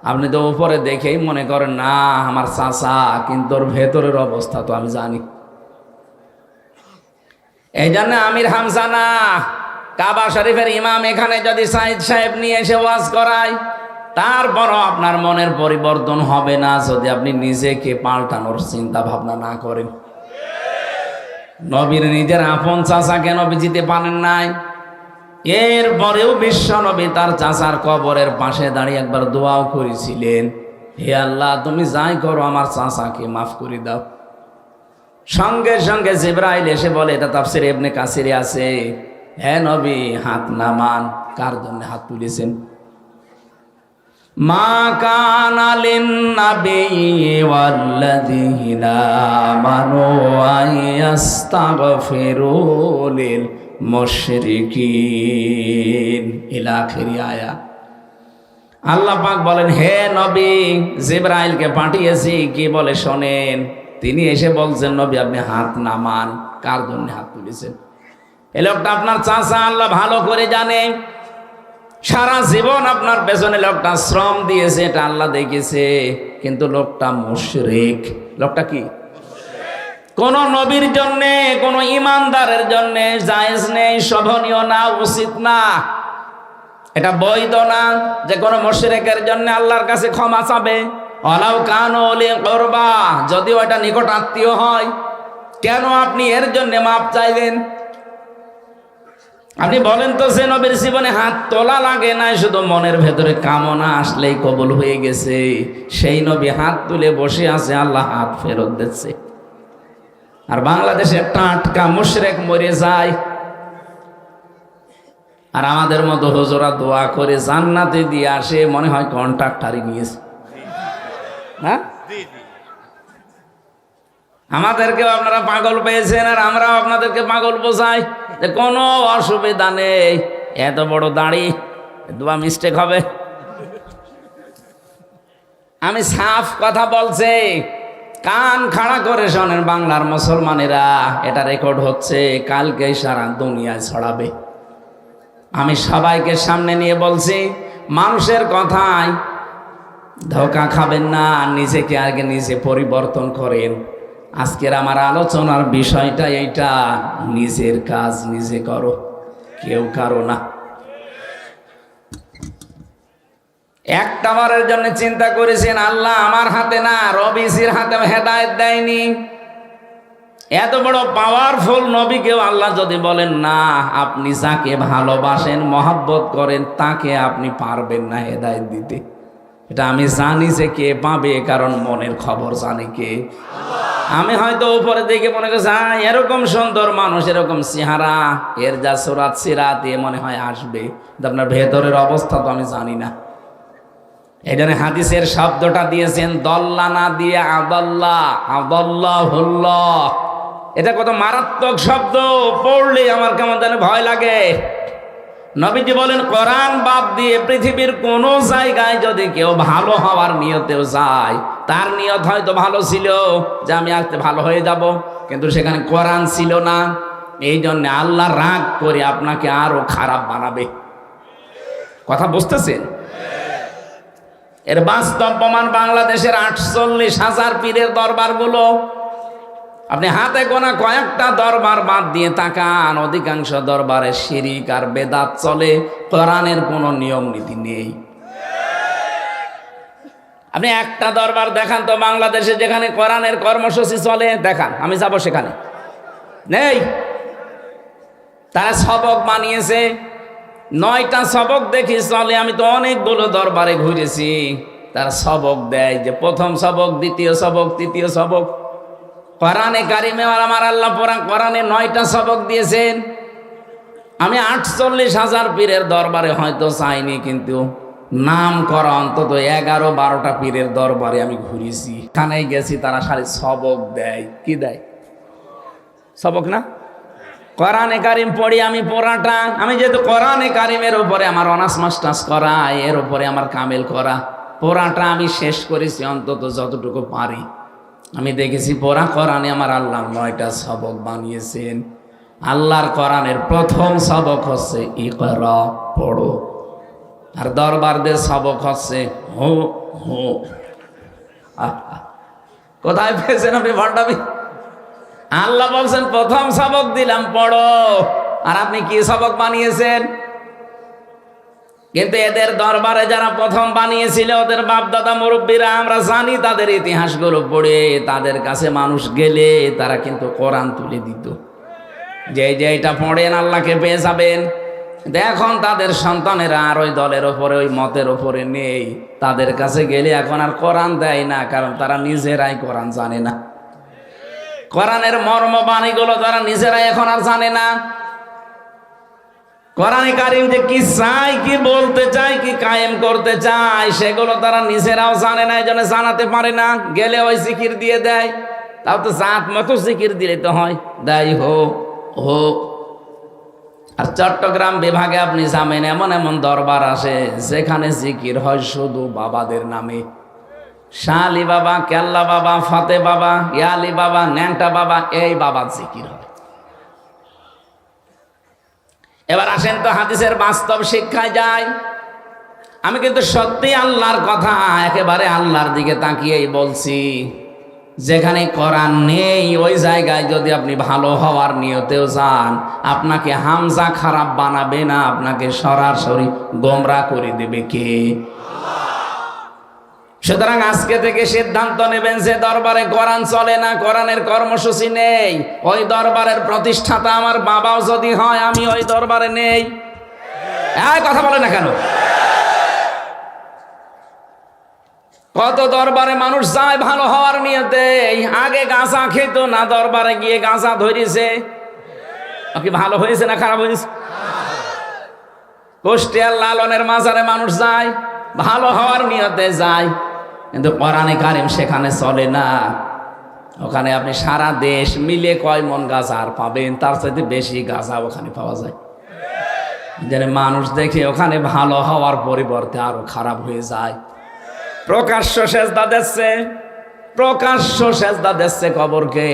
আপনি তো উপরে দেখেই মনে করেন না আমার চাচা, কিন্তু ওর ভেতরের অবস্থা তো আমি জানি। এই জন্য আমির হামজা না, কাবা শরীফের ইমাম এখানে যদি সাইদ সাহেব নিয়ে এসে ওয়াজ করায়, তারপরও আপনার মনের পরিবর্তন হবে না যদি আপনি নিজেকে পাল্টানোর চিন্তা ভাবনা না করেন। নবীর নিজের আপন চাচাকে নবীজিতে পারেন নাই, এরপরেও বিশ্ব নবী তার চাচার কবরের পাশে দাঁড়িয়ে একবার দোয়াও করেছিলেন, হে আল্লাহ তুমি যাই করো আমার চাচাকে মাফ করে দাও। সঙ্গে সঙ্গে জিবরাইল এসে বলে, এটা তাফসিরে ইবনে কাসিরে আছে, হে নবী হাত নামান। কার জন্য হাত তুলেছেন? মা কানা লিন-নাবিয়্যি ওয়াল্লাযীনা আমানু আইয়াস্তাগফিরু লিল মুশরিকিন ইলা আখিরি আয়া। আল্লাহ পাক বলেন, হে নবী জিবরাইলকে পাঠিয়েছি, কি বলে শোনেন। তিনি এসে বলছেন, নবী আপনি হাত নামান। কার জন্য হাত তুলেছেন? এই লোকটা আপনার চাচা, আল্লাহ ভালো করে জানে। সারা জীবন আপনার পেছনে লোকটা শ্রম দিয়েছে, এটা আল্লাহ দেখেছে। কিন্তু লোকটা মুশরিক। লোকটা কি? কোন নবীর জন্য, কোন ইমানদারের জন্য জায়েজ নেই, শোভনীয় না, উচিত না। এটা বৈধ না যে কোনো মুশরিকের জন্য আল্লাহর কাছে ক্ষমা চাবে। ওয়ালাউ কানু উলি কুরবা, যদিও এটা নিকট আত্মীয় হয়। কেন আপনি এর জন্য মাপ চাইলেন? আপনি বলেন তো, সে নবীর জীবনে হাত তোলা লাগে নাই, শুধু মনের ভেতরে কামনা আসলেই কবুল হয়ে গেছে। সেই নবী হাত তুলে বসে আছে, আল্লাহ হাত ফেরত দিচ্ছে। আর বাংলাদেশে টাটকা মুশরিক মরে যায়, আর আমাদের মতো হুজুরা দোয়া করে জান্নাতে দিয়ে আসে, মনে হয় কন্ট্রাক্টারই নিয়েছে। হ্যাঁ, আমাদেরকেও আপনারা পাগল পেয়েছেন, আর আমরাও আপনাদেরকে পাগল বোঝাই যে কোনো অসুবিধা নেই, এত বড় দাড়ি, দোয়া মিস্টেক হবে। আমি সাফ কথা বলছি, কান খাড়া করে শোনেন বাংলার মুসলমানেরা, এটা রেকর্ড হচ্ছে, কালকে সারা দুনিয়ায় ছড়াবে। আমি সবাইকে সামনে নিয়ে বলছি, মানুষের কথায় ধোঁকা খাবেন না, নিজেকে আগে নিজে পরিবর্তন করেন। আজকের আমার আলোচনার বিষয়টা এইটা, নিজের কাজ নিজে করো, কেউ কারো না। একটা বারের জন্য চিন্তা করেছেন আল্লাহ আমার হাতে না, রবিসির হাতে হেদায়েত দেয়নি? এত বড় পাওয়ারফুল নবীকেও আল্লাহ যদি বলেন না, আপনি যাকে ভালোবাসেন মহব্বত করেন তাকে আপনি পারবেন না হেদায়েত দিতে, এটা আমি জানি যে কে পাবে, কারণ মনের খবর জানে কে? আমি হয়তো উপরে দেখে মনে করছি এরকম সুন্দর মানুষ, এরকম চেহারা, এর যা সুরাত সিরাত এ মনে হয় আসবে, আপনার ভেতরের অবস্থা তো আমি জানি না। এই জন্য হাদিসের শব্দটা দিয়েছেন দল্লানা দিয়ে আদাল্লাহ, আদাল্লাহুল্লাহ। এটা কত মারাত্মক শব্দ, পড়লে আমার কেমন যেন ভয় লাগে। নবীজি বলেন কোরআন বাদ দিয়ে পৃথিবীর কোন জায়গায় যদি কেউ ভালো হওয়ার নিয়তেও যায়, তার নিয়ত হয়তো ভালো ছিল যে আমি আজকে ভালো হয়ে যাব, কিন্তু সেখানে কোরআন ছিল না। এই জন্য আল্লাহ রাগ করে আপনাকে আরো খারাপ বানাবে। কথা বুঝতেছেন? এর বাস্তব প্রমাণ বাংলাদেশের 48,000 পীরের দরবারগুলো। আপনি হাতে গোনা কয়েকটা দরবার বাদ দিয়ে তাকান, অধিকাংশ দরবারে শিরিক আর বেদাত চলে, কোরআনের কোনো নিয়ম নীতি নেই। আপনি একটা দরবার দেখান তো বাংলাদেশে যেখানে কোরআনের কর্মসূচি চলে, দেখান, আমি যাব সেখানে। নেই। তারা সবক বানিয়েছে, 9টা সবক দেখি চলে। আমি তো অনেকগুলো দরবারে ঘুরেছি, তারা সবক দেয় যে প্রথম সবক, দ্বিতীয় সবক, তৃতীয় সবক। কোরআনে কারিমে আমার আল্লাহ কোরআনে 9টা সবক দিয়েছেন। আমি 48,000 পীরের দরবারে হয়তো চাইনি, কিন্তু নাম করা অন্তত 11-12টা পীরের দরবারে আমি ঘুরেছি। এখানে গেছি, তারা সারি সবক দেয়। কি দেয়? সবক না? কোরআনে কারিম পড়ি আমি পড়াটা, আমি যেহেতু কোরআনে কারিমের উপরে আমার অনার্স মাস্টার্স করা, এর উপরে আমার কামেল করা, পড়াটা আমি শেষ করেছি অন্তত যতটুকু পারি। আমি দেখেছি পড়া কোরআনে আমার আল্লাহ 9টা সবক বানিয়েছেন। আল্লাহর কোরআনের প্রথম সবক হচ্ছে ইকরা, পড়ো। আর দরবারদের সবক হচ্ছে হো হো। কোথায় পেয়েছেন আপনি ভণ্ডামি? আল্লাহ বলছেন প্রথম সবক দিলাম পড়ো, আর আপনি কি সবক বানিয়েছেন? কিন্তু এদের দরবারে যারা প্রথম বানিয়েছিল, ওদের বাপ দাদা মুরব্বীরা, আমরা জানি তাদের ইতিহাসগুলো পড়ে, তাদের কাছে মানুষ গেলে তারা কিন্তু কোরআন তুলে দিত, যে এটা পড়েন আল্লাহকে পেয়ে যাবেন। এখন তাদের সন্তানেরা আর ওই দলের ওপরে, ওই মতের ওপরে নেই। তাদের কাছে গেলে এখন আর কোরআন দেয় না, কারণ তারা নিজেরাই কোরআন জানে না। কোরআনের মর্ম বাণীগুলো তারা নিজেরাই এখন আর জানে না। কোরআনে কারিম যে কি চাই, কি বলতে চাই, কি কায়েম করতে চাই, সেগুলো তারা নিজেরাও জানে না, এই জন্য জানাতে পারে না। গেলে ওই জিকির দিয়ে দেয়, তাও তো জাত মতো জিকির দিলে তো হয়, দেয় হো হো। আর চট্টগ্রাম বিভাগে আপনি জানেন এমন এমন দরবার আসে যেখানে জিকির হয় শুধু বাবাদের নামে। শাহ আলী বাবা, কেল্লা বাবা, ফতে বাবা, ইয়ালি বাবা, ন্যাংটা বাবা, এই বাবার জিকির হয়। এবার আসেন তো হাদিসের বাস্তব শিক্ষায় যাই। আমি কিন্তু সত্যি আল্লাহর কথা একেবারে আল্লাহর দিকে তাকিয়েই বলছি। যেখানে কোরআন নেই ওই জায়গায় যদি আপনি ভালো হওয়ার নিয়তেও যান, আপনাকে হামজা খারাপ বানাবে না, আপনাকে সরাসরি গোমরা করে দেবে কে? সুতরাং আজকে থেকে সিদ্ধান্ত নেবেন যে দরবারে কোরআন চলে না, কোরআনের কর্মসূচি নেই, ওই দরবারের প্রতিষ্ঠাতা আমার বাবাও যদি হয়, আমি ওই দরবারে নেই। কথা বলে না কেন? কত দরবারে মানুষ যায় ভালো হওয়ার নিয়তে, আগে গাঁজা খেত না, দরবারে গিয়ে গাঁজা ধরেছে, কি ভালো হয়েছে না খারাপ হয়েছে? কুষ্টিয়ার লালনের মাজারে মানুষ যায় ভালো হওয়ার নিয়তে যায়, কিন্তু কোরআনে কারিম সেখানে চলে না। ওখানে আপনি সারা দেশ মিলে কয় মন গাঁজা আর পাবেন, তার চাইতে বেশি গাঁজা ওখানে পাওয়া যায়। যেন মানুষ দেখে ওখানে ভালো হওয়ার পরিবর্তে আরো খারাপ হয়ে যায়। প্রকাশ্য সেজদা দিচ্ছে, প্রকাশ্য সেজদা দিচ্ছে কবরকে।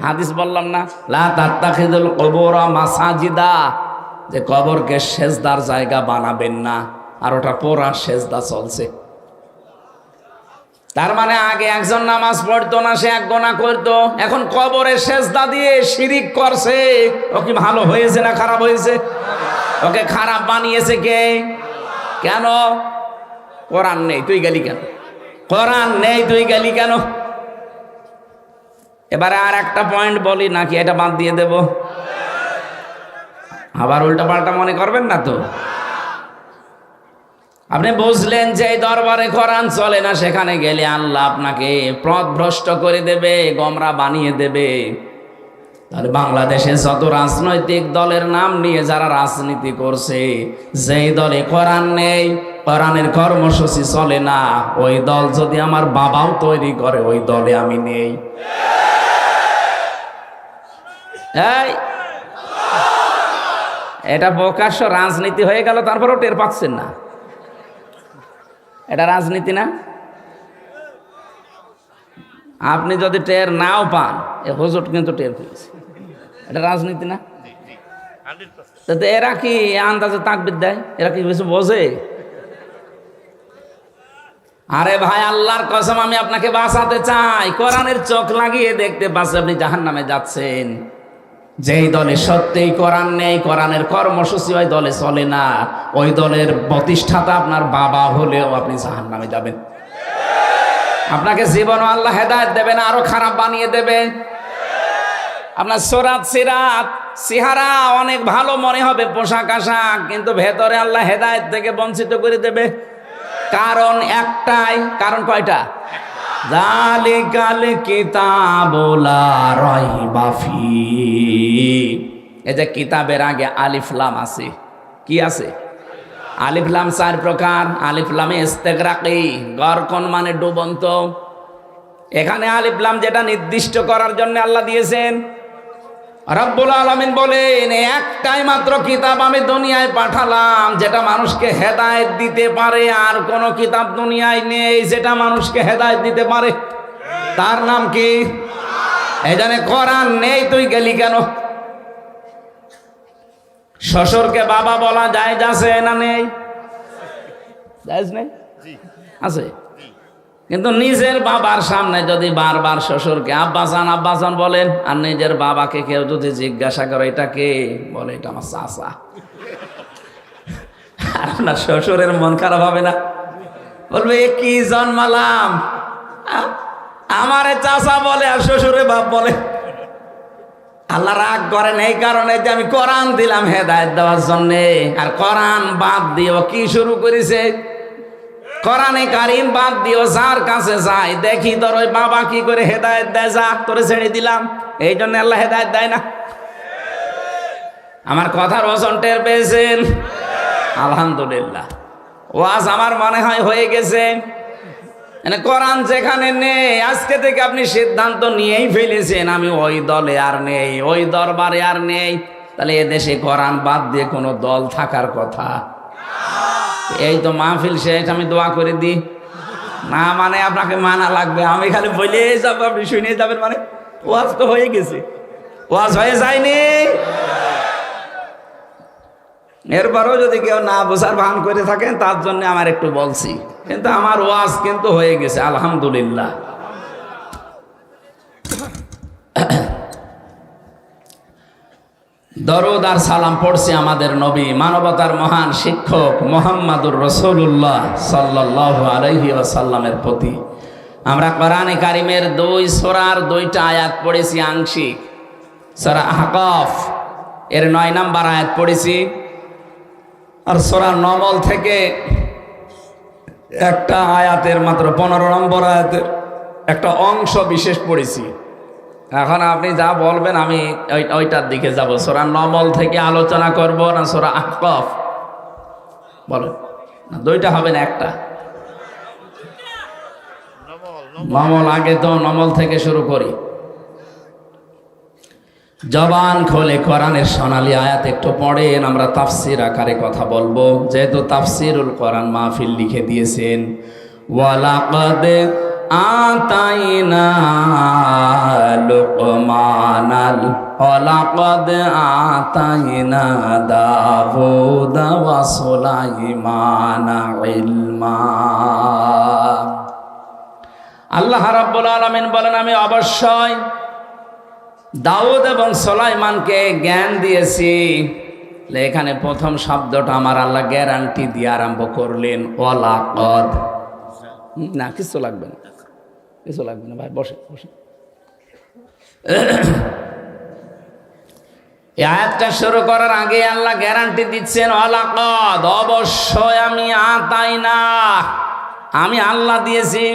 হাদিস বললাম না, লা তাত্তাখিযুল কুবুর মাসাজিদা, যে কবরকে সেজদার জায়গা বানাবেন না, আর ওটা পোড়া সেজদা চলছে। তার মানে আগে একজন নামাজ পড়তো না, সে এক গোনা করতো, এখন কবরে সেজদা দিয়ে শিরিক করছে। ও কি ভালো হয়েছে না খারাপ হয়েছে? ওকে খারাপ বানিয়েছে কে? কেন? কোরআন নেই, তুই গেলি কেন? কোরআন নেই, তুই গেলি কেন? এবারে আর একটা পয়েন্ট বলি নাকি এটা বাদ দিয়ে দেব? আবার উল্টা পাল্টা মনে করবেন না তো? আপনি বুঝলেন যে এই দরবারে কোরআন চলে না, সেখানে গেলে আল্লাহ আপনাকে পথভ্রষ্ট করে দেবে, গোমরা বানিয়ে দেবে। তাহলে বাংলাদেশে যত রাজনৈতিক দলের নাম নিয়ে যারা রাজনীতি করছে, যেই দলে কোরআন নেই, কোরআনের কর্মসূচি চলে না, ওই দল যদি আমার বাবাও তৈরি করে, ওই দলে আমি নেই। এই এটা প্রকাশ্য রাজনীতি হয়ে গেল, তারপরেও টের পাচ্ছেন না? এটা রাজনীতি না? আপনি যদি টের নাও পান, এ হুজুর কিন্তু টের পেয়েছে। এটা রাজনীতি না? এরা কি আন্দাজে তাকবীর দেয়? এরা কি কিছু বোঝে? আরে ভাই, আল্লাহর কসম, আমি আপনাকে বাঁচাতে চাই। কোরআনের চোখ লাগিয়ে দেখতে পাচ্ছি আপনি জাহান্নামে যাচ্ছেন। যেই দলে সত্যিই কোরআন নেই, কোরআনের কর্মসূচি ওই দলে চলে না, ওই দলের প্রতিষ্ঠাতা আপনার বাবা হলেও আপনি জাহান্নামে যাবেন। আপনাকে জীবনও আল্লাহ হেদায়েত দেবে না, আরো খারাপ বানিয়ে দেবে। আপনার সুরাত সিরাত চেহারা অনেক ভালো মনে হবে, পোশাক আশাক, কিন্তু ভেতরে আল্লাহ হেদায়েত থেকে বঞ্চিত করে দেবে। কারণ একটাই। কারণ কয়টা? যালিকাল কিতাবু লা রাইবা ফীহি। এই যে কিতাবের আগে আলিফ লাম আছে, কি আছে? আলিফ লাম 4 প্রকার। আলিফ লামে ইস্তেগরাকি, গরকন মানে ডুবন্ত। এখানে আলিফ লাম যেটা নির্দিষ্ট করার জন্য আল্লাহ দিয়েছেন। রব্বুল আলামিন বলেন, একটাই মাত্র কিতাব আমি দুনিয়ায় পাঠালাম যেটা মানুষকে হেদায়েত দিতে পারে, আর কোন কিতাব দুনিয়ায় নেই যেটা মানুষকে হেদায়েত দিতে পারে। তার নাম কি? এই জন্য কোরআন নেই, তুই গেলি কেন? শ্বশুরকে বাবা বলা জায়েজ আছে না নেই? জায়েজ নেই? আছে। কিন্তু নিজের বাবার সামনে যদি বারবার শ্বশুরকে আব্বাজান আব্বাজান বলেন, আর নিজের বাবাকে কেউ যদি জিজ্ঞাসা করে এটা কে, বলে এটা আমার চাচা, আর আপনার শ্বশুরের মন খারাপ হবে না? বলবে এ কি জন্মালাম, আমারে চাচা বলে আর শ্বশুরে বাপ বলে। আল্লাহ রাগ করেন এই কারণে যে আমি কোরআন দিলাম হেদায়েত দেওয়ার জন্যে, আর কোরআন বাদ দিয়েও কি শুরু করেছে? কোরআনে কারিম বাদ দিও, যার কাছে যায় দেখি তোর ওই বাবা কি করে হেদায়েত দেয়, যা তোরে ছেড়ে দিলাম। এই জন্য আল্লাহ হেদায়েত দেয় না। আমার কথার ওজন টের পেয়েছেন? আলহামদুলিল্লাহ, ওয়াজ আমার মনে হয় হয়ে গেছে। মানে কোরআন যেখানে নেই, আজকে থেকে আপনি সিদ্ধান্ত নিয়েই ফেলেছেন আমি ওই দলে আর নেই, ওই দরবারে আর নেই। তাহলে এদেশে কোরআন বাদ দিয়ে কোনো দল থাকার কথা? এই তো মাহফিল শেষ, আমি দোয়া করে দিই না, মানে আপনাকে মানা লাগবে। আমি খালি বলে যাবো, আপনি শুনে যাবেন, মানে ওয়াজ তো হয়ে গেছে। ওয়াজ হয়ে যায়নি? এরপরও যদি কেউ না বোঝার ভান করে থাকেন, তার জন্য আমার একটু বলছি, কিন্তু আমার ওয়াজ কিন্তু হয়ে গেছে আলহামদুলিল্লাহ। দরুদ আর সালাম পড়ছি আমাদের নবী, মানবতার মহান শিক্ষক মুহাম্মদুর রাসূলুল্লাহ সাল্লাল্লাহু আলাইহি ওয়াসাল্লামের প্রতি। আমরা কোরআনে কারিমের 2 সূরার 2টা আয়াত পড়েছি আংশিক। সূরা আহকাফ এর 9 নম্বর আয়াত পড়েছি, আর সূরা নমল থেকে একটা আয়াতের মাত্র 15 নম্বর আয়াতের একটা অংশ বিশেষ পড়েছি। এখন আপনি যা বলবেন আমি ওইটার দিকে যাব। সূরা নমল থেকে আলোচনা করব না সূরা আহকাফ? বলেন না, 2টা হবে না, একটা। নমল আগে, তো নমল থেকে শুরু করি। জবান খোলে কোরআনের সোনালী আয়াত একটু পড়েন, আমরা তাফসির আকারে কথা বলবো, যেহেতু তাফসিরুল কোরআন মাহফিল লিখে দিয়েছেন। ওয়ালাকাদ আতাইনা লুকমানাল ওয়ালাকাদ আতাইনা দাউদা ওয়া সুলাইমানা ইলমা। আল্লাহ রাব্বুল আলামিন বলেন, আমি অবশ্যই দাউদ এবং সুলাইমানকে জ্ঞান দিয়েছি। এখানে প্রথম শব্দটা আমার আল্লাহ গ্যারান্টি দিয়ে আরম্ভ করলেন, ওয়ালাকাদ। না, কিছু লাগবে না, কিছু লাগবে না ভাই, বসে বসে। এই আয়াতটা শুরু করার আগে আল্লাহ গ্যারান্টি দিচ্ছেন, ওয়ালাকাদ, অবশ্যই আমি আতাইনা, আমি আল্লাহ দিয়েছি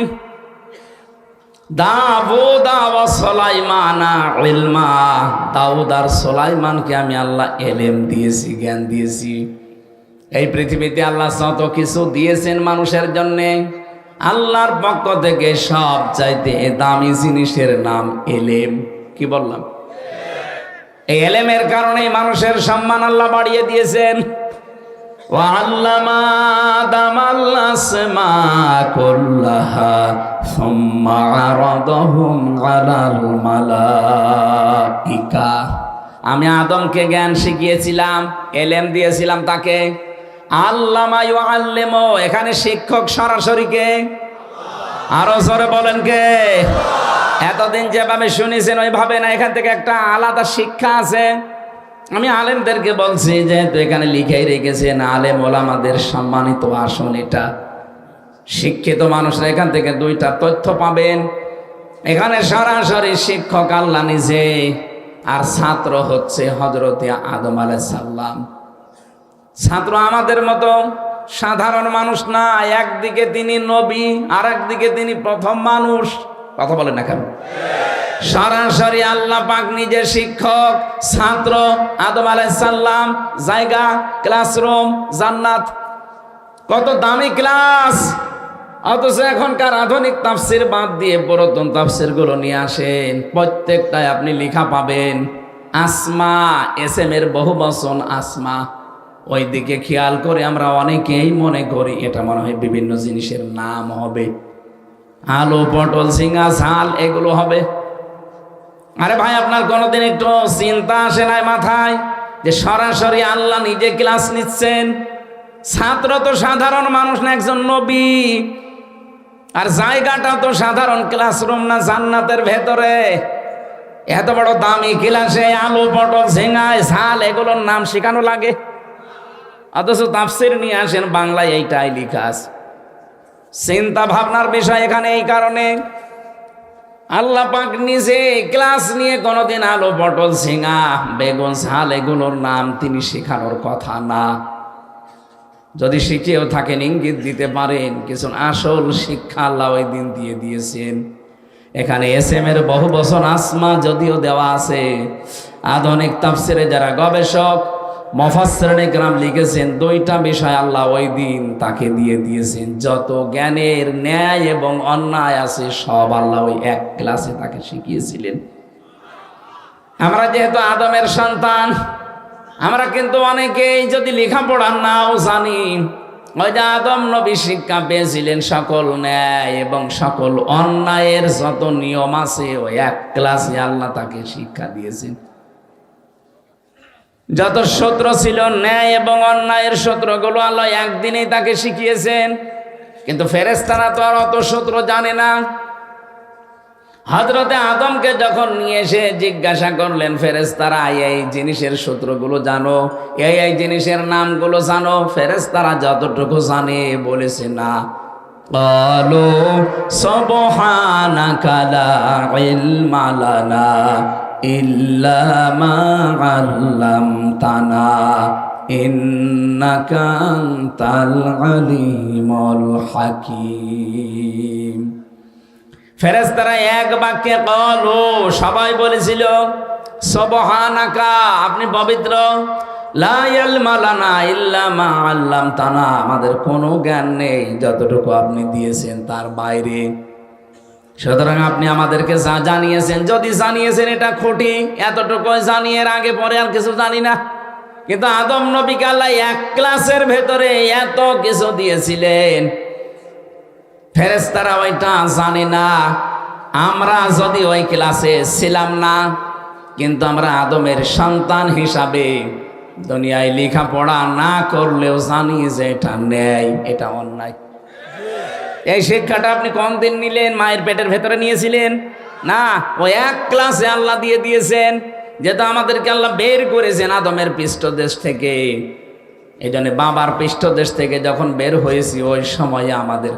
দাউদ ওয়া সুলাইমানা ইলমা, দাউদ আর সুলাইমানকে আমি আল্লাহ ইলম দিয়েছি, জ্ঞান দিয়েছি। এই পৃথিবীতে আল্লাহ যত কিছু দিয়েছেন মানুষের জন্য, আল্লাহর পক্ষ থেকে সব চাইতে দামি জিনিসের নাম ইলম। কি বললাম? এই ইলমের কারণে মানুষের সম্মান আল্লাহ বাড়িয়ে দিয়েছেন। ওয়াল্লামা আদামাল আসমা কুল্লাহা সুম্মা আরাদাহুম আলাল মালাইকা, আমি আদমকে জ্ঞান শিখিয়েছিলাম, ইলম দিয়েছিলাম তাকে। আল্লামা ইউআল্লিমু, এখানে শিক্ষক সরাসরি কে? আরো জোরে বলেন কে? এতদিন যেভাবে শুনেছেন ওইভাবে না, এখান থেকে একটা আলাদা শিক্ষা আছে। আমি আলেমদেরকে বলছি, যেহেতু এখানে লিখেই রেখেছেন আলেম ওলামাদের সম্মানিত আসন এটা, শিক্ষিত মানুষরা এখান থেকে দুইটা তথ্য পাবেন। এখানে সরাসরি শিক্ষক আল্লাহ নিজে, আর ছাত্র হচ্ছে হযরতে আদম আলাইহিস সালাম। ছাত্র আমাদের মতো সাধারণ মানুষ না, একদিকে তিনি নবী আর একদিকে তিনি প্রথম মানুষ। কথা বলেন না কেন? সরাসরি আল্লাহ পাক নিজের শিক্ষক, ছাত্র আদম আলাইহিস সালাম, জায়গা ক্লাসরুম জান্নাত। কত দামি ক্লাস! অথচ এখনকার আধুনিক তাফসির বাদ দিয়ে পুরাতন তাফসির গুলো নিয়ে আসেন, প্রত্যেকটায় আপনি লেখা পাবেন আসমা, এসএম এর বহুবচন আসমা। ওই দিকে খেয়াল করে আমরা অনেকেই মনে করি এটা মনে হয় বিভিন্ন জিনিসের নাম হবে, আলু পটল ঝিঙা ঝাল এগুলো হবে। আরে ভাই, আপনার কোনোদিন একটু চিন্তা আসে নাই মাথায় যে সরাসরি আল্লাহ নিজে ক্লাস নিচ্ছেন? ছাত্র তো সাধারণ মানুষ না, একজন নবী। আর জায়গাটা তো সাধারণ ক্লাসরুম না, জান্নাতের ভেতরে। এত বড় দামি ক্লাসে আলু পটল ঝিঙায় ঝাল এগুলোর নাম শেখানো লাগে, অথচ তাফসির নিয়ে আসেন বাংলায় এইটাই লেখা আছে। চিন্তা ভাবনার বিষয় এখানে। এই কারণে আল্লাহ পাক নিজে ক্লাস নিয়ে কোনোদিন আলু পটল ঝিঙা বেগুন ঝাল এগুলোর নাম তিনি শেখানোর কথা না। যদি শিখেও থাকেন ইঙ্গিত দিতে পারেন কিছু আসল শিক্ষা আল্লাহ ওই দিন দিয়ে দিয়েছেন। এখানে এসএম এর বহুবচন আসমা যদিও দেওয়া আছে, আধুনিক তাফসিরে যারা গবেষক মুফাসসিরিনে কেরাম লিখেছেন দুইটা বিষয় আল্লাহ ওই দিন তাকে দিয়ে দিয়েছেন। যত জ্ঞানের ন্যায় এবং অন্যায় আছে সব আল্লাহ ওই এক ক্লাসে তাকে শিখিয়েছিলেন। আমরা যেহেতু আদমের সন্তান, আমরা কিন্তু অনেকেই যদি লেখাপড়া নাও জানি, ওই যে আদম নবী শিক্ষা পেয়েছিলেন সকল ন্যায় এবং সকল অন্যায়ের যত নিয়ম আছে ওই এক ক্লাসে আল্লাহ তাকে শিক্ষা দিয়েছেন। যত সূত্র ছিল ন্যায় এবং অন্যায়ের সূত্রগুলো আল্লাহ একদিনেই তাকে শিখিয়েছেন। কিন্তু ফেরেশতারা তো আর অত সূত্র জানে না। হযরতে আদমকে যখন নিয়ে এসে জিজ্ঞাসা করলেন ফেরেশতারা, এই জিনিসের সূত্রগুলো জানো, এই জিনিসের নামগুলো জানো? ফেরেশতারা যতটুকু জানে বলেছে না। ক্বালু সুবহানাকা লা ইলমা লানা ইল্লা মা আল্লামতানা ইন্নাকা আনতাল আলিমুল হাকীম। ফেরেশতারা এক বাক্যে ক্বালু, সবাই বলেছিল সুবহানাকা, আপনি পবিত্র, লা ইলমা লানা ইল্লা মা আল্লামতানা, আমাদের কোনো জ্ঞান নেই যতটুকু আপনি দিয়েছেন তার বাইরে। সুতরাং আপনি আমাদেরকে যা জানিয়েছেন, যদি জানিয়েছেন এটা খুঁটি, এতটুকু জানি, এর আগে পরে আর কিছু জানি না। কিন্তু আদম নবীকে আল্লাহ এক ক্লাসের ভেতরে এত কিছু দিয়েছিলেন, ফেরেশতারা ওইটা জানে না। আমরা যদি ওই ক্লাসে ছিলাম না, কিন্তু আমরা আদমের সন্তান হিসাবে দুনিয়ায় লেখাপড়া না করলেও জানি যে এটা ন্যায়, এটা অন্যায়। এই শিক্ষাটা আপনি কোন দিন নিলেন? মায়ের পেটের ভেতরে নিয়েছিলেন না, ওই এক ক্লাসে আল্লাহ দিয়ে দিয়েছেন। যেটা আমাদেরকে আল্লাহ বের করেছেন আদমের পৃষ্ঠদেশ থেকে। এই জন্য বাবার পৃষ্ঠদেশ থেকে যখন বের হয়েছি ওই সময়ে আমাদের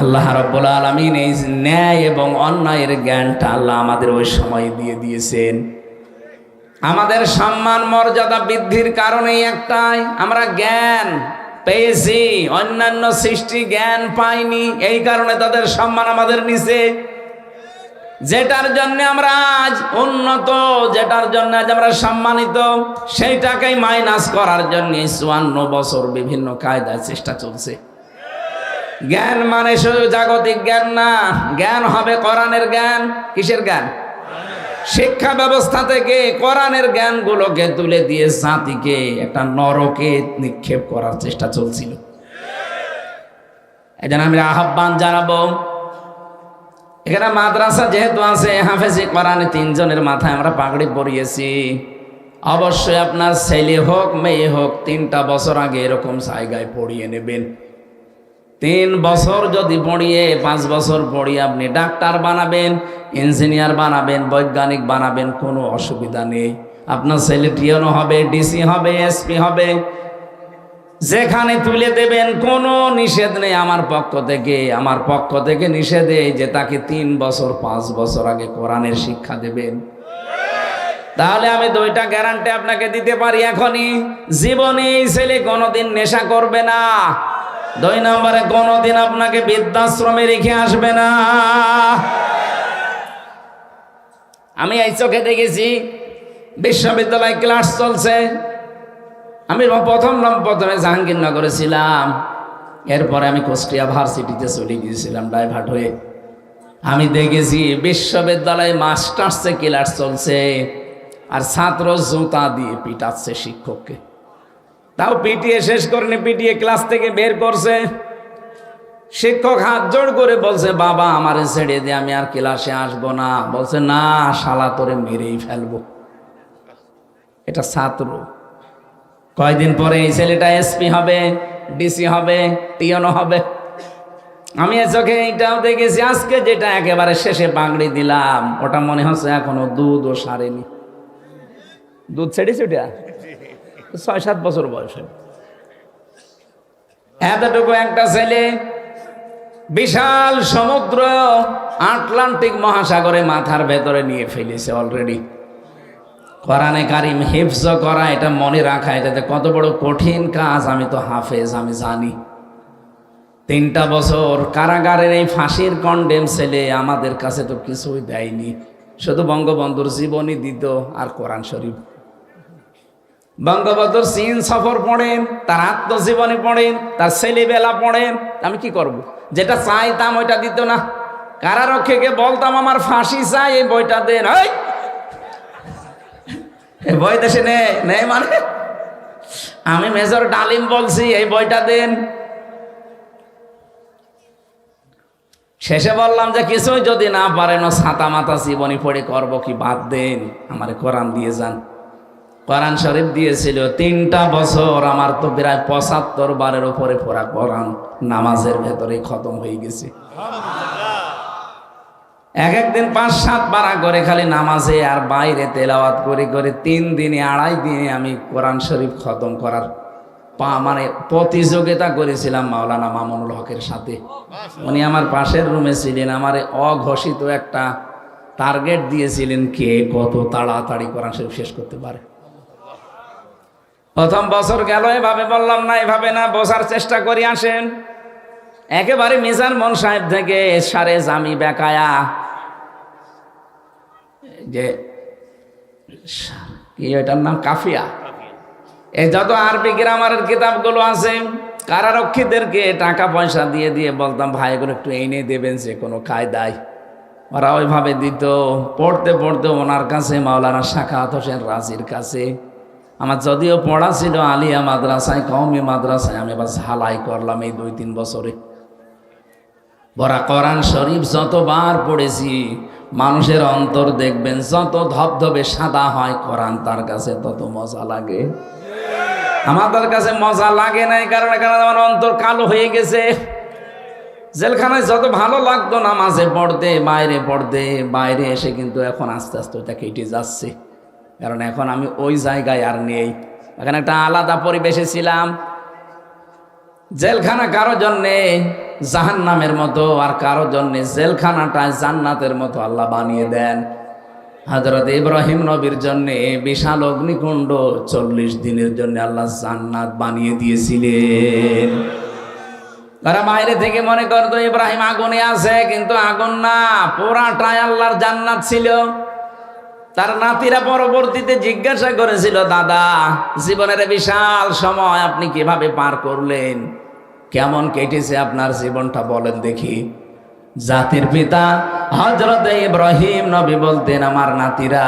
আল্লাহ রাব্বুল আলামিন এই ন্যায় এবং অন্যায়ের জ্ঞানটা আল্লাহ আমাদের ওই সময় দিয়ে দিয়েছেন। আমাদের সম্মান মর্যাদা বৃদ্ধির কারণেই একটাই, আমরা জ্ঞান পেয়েছি, অন্যান্য সৃষ্টি জ্ঞান পায়নি, এই কারণে তাদের সম্মান আমাদের নিচে। যেটার জন্য আমরা আজ উন্নত, যেটার জন্য আজ আমরা সম্মানিত, সেইটাকেই মাইনাস করার জন্য 54 বছর বিভিন্ন কায়দায় চেষ্টা চলছে। জ্ঞান মানে শুধু জাগতিক জ্ঞান না, জ্ঞান হবে কোরআনের জ্ঞান। কিসের জ্ঞান? শিক্ষা ব্যবস্থা থেকে কোরআনের জ্ঞানগুলোকে তুলে দিয়ে জাতিকে একটা নরকে নিক্ষেপ করার চেষ্টা চলছিল। এই জন্য আমি আহ্বান জানাবো, এখানে মাদ্রাসা যেহেতু আছে, হাফেজি কোরআনে 3 জনের মাথায় আমরা পাগড়ি পরিয়েছি। অবশ্যই আপনার ছেলে হোক মেয়ে হোক 3টা বছর আগে এরকম জায়গায় পড়িয়ে নেবেন। 3 বছর যদি পড়িয়ে 5 বছর পড়িয়ে আপনি ডাক্তার বানাবেন, ইঞ্জিনিয়ার বানাবেন, বৈজ্ঞানিক বানাবেন, কোনো অসুবিধা নেই। আপনার ছেলে টিএনও হবে, ডিসি হবে, এসপি হবে, যেখানে তুলে দেবেন কোনো নিষেধ নেই আমার পক্ষ থেকে নিষেধ যে তাকে 3 বছর 5 বছর আগে কোরআনের শিক্ষা দেবেন। তাহলে আমি 2টা গ্যারান্টি আপনাকে দিতে পারি এখনই, জীবনে এই ছেলে কোনোদিন নেশা করবে না। 2 নম্বরে কোনোদিন আপনাকে বৃদ্ধাশ্রমে রেখে আসবে না। আমি এই চোখে দেখেছি, বিশ্ববিদ্যালয় ক্লাস চলছে। আমি প্রথমে জাহাঙ্গীরনগরে ছিলাম, এরপরে আমি কুষ্টিয়া ভার্সিটিতে চলে গিয়েছিলাম ডাইভার্ট হয়ে। আমি দেখেছি বিশ্ববিদ্যালয়ে মাস্টার্সে ক্লাস চলছে, আর ছাত্র জুতা দিয়ে পিটাচ্ছে শিক্ষককে। তাও পিটিয়ে শেষ করেনি, পিটিয়ে ক্লাস থেকে বের করছে। শিক্ষক হাত জোড় করে বলছে, বাবা আমারে ছেড়ে দিয়ে, আমি আর ক্লাসে আসবো না। বলছে, না শালা তোরে মেরেই ফেলবো। এটা ছাত্র। কয়দিন পরে এই ছেলেটা এসপি হবে, ডিসি হবে, টিএনও হবে। আমি এ চোখে এইটাও দেখেছি। আজকে যেটা একেবারে শেষে পাগড়ি দিলাম, ওটা মনে হচ্ছে এখনো দুধও সারেনি। দুধ ছেড়েছে ওটা 6-7 বছর বয়সে। এতটুকু একটা ছেলে বিশাল সমুদ্র আটলান্টিক মহাসাগরে মাথার ভেতরে নিয়ে ফেলেছে অলরেডি। কোরআনে কারিম হিফজ করা, এটা মনে রাখা, এটাতে কত বড় কঠিন কাজ আমি তো হাফেজ, আমি জানি। 3টা বছর কারাগারের এই ফাঁসির কন্ডেম ছেলে আমাদের কাছে তো কিছুই দেয়নি, শুধু বঙ্গবন্ধুর জীবনী দিত আর কোরআন শরীফ। বঙ্গবন্ধুর চীন সফর পড়েন, তার আত্মজীবনী পড়েন, তার ছেলেবেলা পড়েন। আমি কি করব? যেটা চাইতাম ওইটা দিত না। কারারক্ষীকে বলতাম আমার ফাঁসি চাই, এই বইটা দেন। এই বই দেশে নেই মানে আমি মেজর ডালিম বলছি, এই বইটা দেন। শেষে বললাম যে কিছুই যদি না পারেন, ছাতা মাতা জীবনী পড়ে করবো কি, বাদ দেন, আমারে কোরআন দিয়ে যান। কোরআন শরীফ দিয়েছিল 3টা বছর। আমার তো প্রায় 75 বারের উপরে পড়া কোরআন নামাজের ভেতরে খতম হয়ে গেছে। একদিন 5-7 পারা করে খালি নামাজে আর বাইরে তেলাওয়াত করে করে 3 দিনে 2.5 দিনে আমি কোরআন শরীফ খতম করার মানে প্রতিযোগিতা করেছিলাম মাওলানা মামুনুল হকের সাথে। উনি আমার পাশের রুমে ছিলেন, আমার অঘোষিত একটা টার্গেট দিয়েছিলেন, কে কত তাড়াতাড়ি কোরআন শরীফ শেষ করতে পারে। প্রথম বছর গেল, এভাবে বললাম না, এভাবে না, বসার চেষ্টা করি আসেন। একেবারে মিজান মন সাহেব থেকে সারে জামি বেকায়া, যে কি এটার নাম, কাফিয়া, এই যত আরবি গ্রামারের কিতাবগুলো আছে, কারারক্ষীদেরকে টাকা পয়সা দিয়ে দিয়ে বলতাম, ভাই এগুলো একটু এনে দেবেন যে কোনো কায়দায়। ওরা ওইভাবে দিত। পড়তে পড়তে ওনার কাছে, মাওলানা সাখাওয়াত হোসেন রাজির কাছে, আমার যদিও পড়া ছিল আলিয়া মাদ্রাসায়, কওমি মাদ্রাসায়, আমি আবার ঝালাই করলাম এই 2-3 বছরে। বড়া কোরআন শরীফ যতবার পড়েছি, মানুষের অন্তর দেখবেন যত ধবধবে সাদা হয়, কোরআন তার কাছে তত মজা লাগে। আমাদের কাছে মজা লাগে না, এই কারণে আমার অন্তর কালো হয়ে গেছে। জেলখানায় যত ভালো লাগতো নামাজে পড়তে, বাইরে এসে কিন্তু এখন আস্তে আস্তে ওটা কেটে যাচ্ছে। কারণ এখন আমি ওই জায়গায় আর নেই, এখন একটা আলাদা পরিবেশে ছিলাম। জেলখানা কারো জন্যে জাহান্নামের মতো, আর কারো জন্যে জেলখানাটায় জান্নাতের মতো আল্লাহ বানিয়ে দেন। হযরত ইব্রাহিম নবীর জন্যে বিশাল অগ্নিকুণ্ড 40 দিনের জন্য আল্লাহ জান্নাত বানিয়ে দিয়েছিলেন। তারা বাইরে থেকে মনে করতো ইব্রাহিম আগুনে আছে, কিন্তু আগুন না, পুরাটাই আল্লাহর জান্নাত ছিল। তার নাতিরা পরবর্তীতে জিজ্ঞাসা করেছিল, দাদা জীবনের বিশাল সময় আপনি কিভাবে পার করলেন, কেমন কেটেছে আপনার জীবনটা বলেন দেখি। জাতির পিতা হযরত ইব্রাহিম নবী বলতেন, আমার নাতিরা,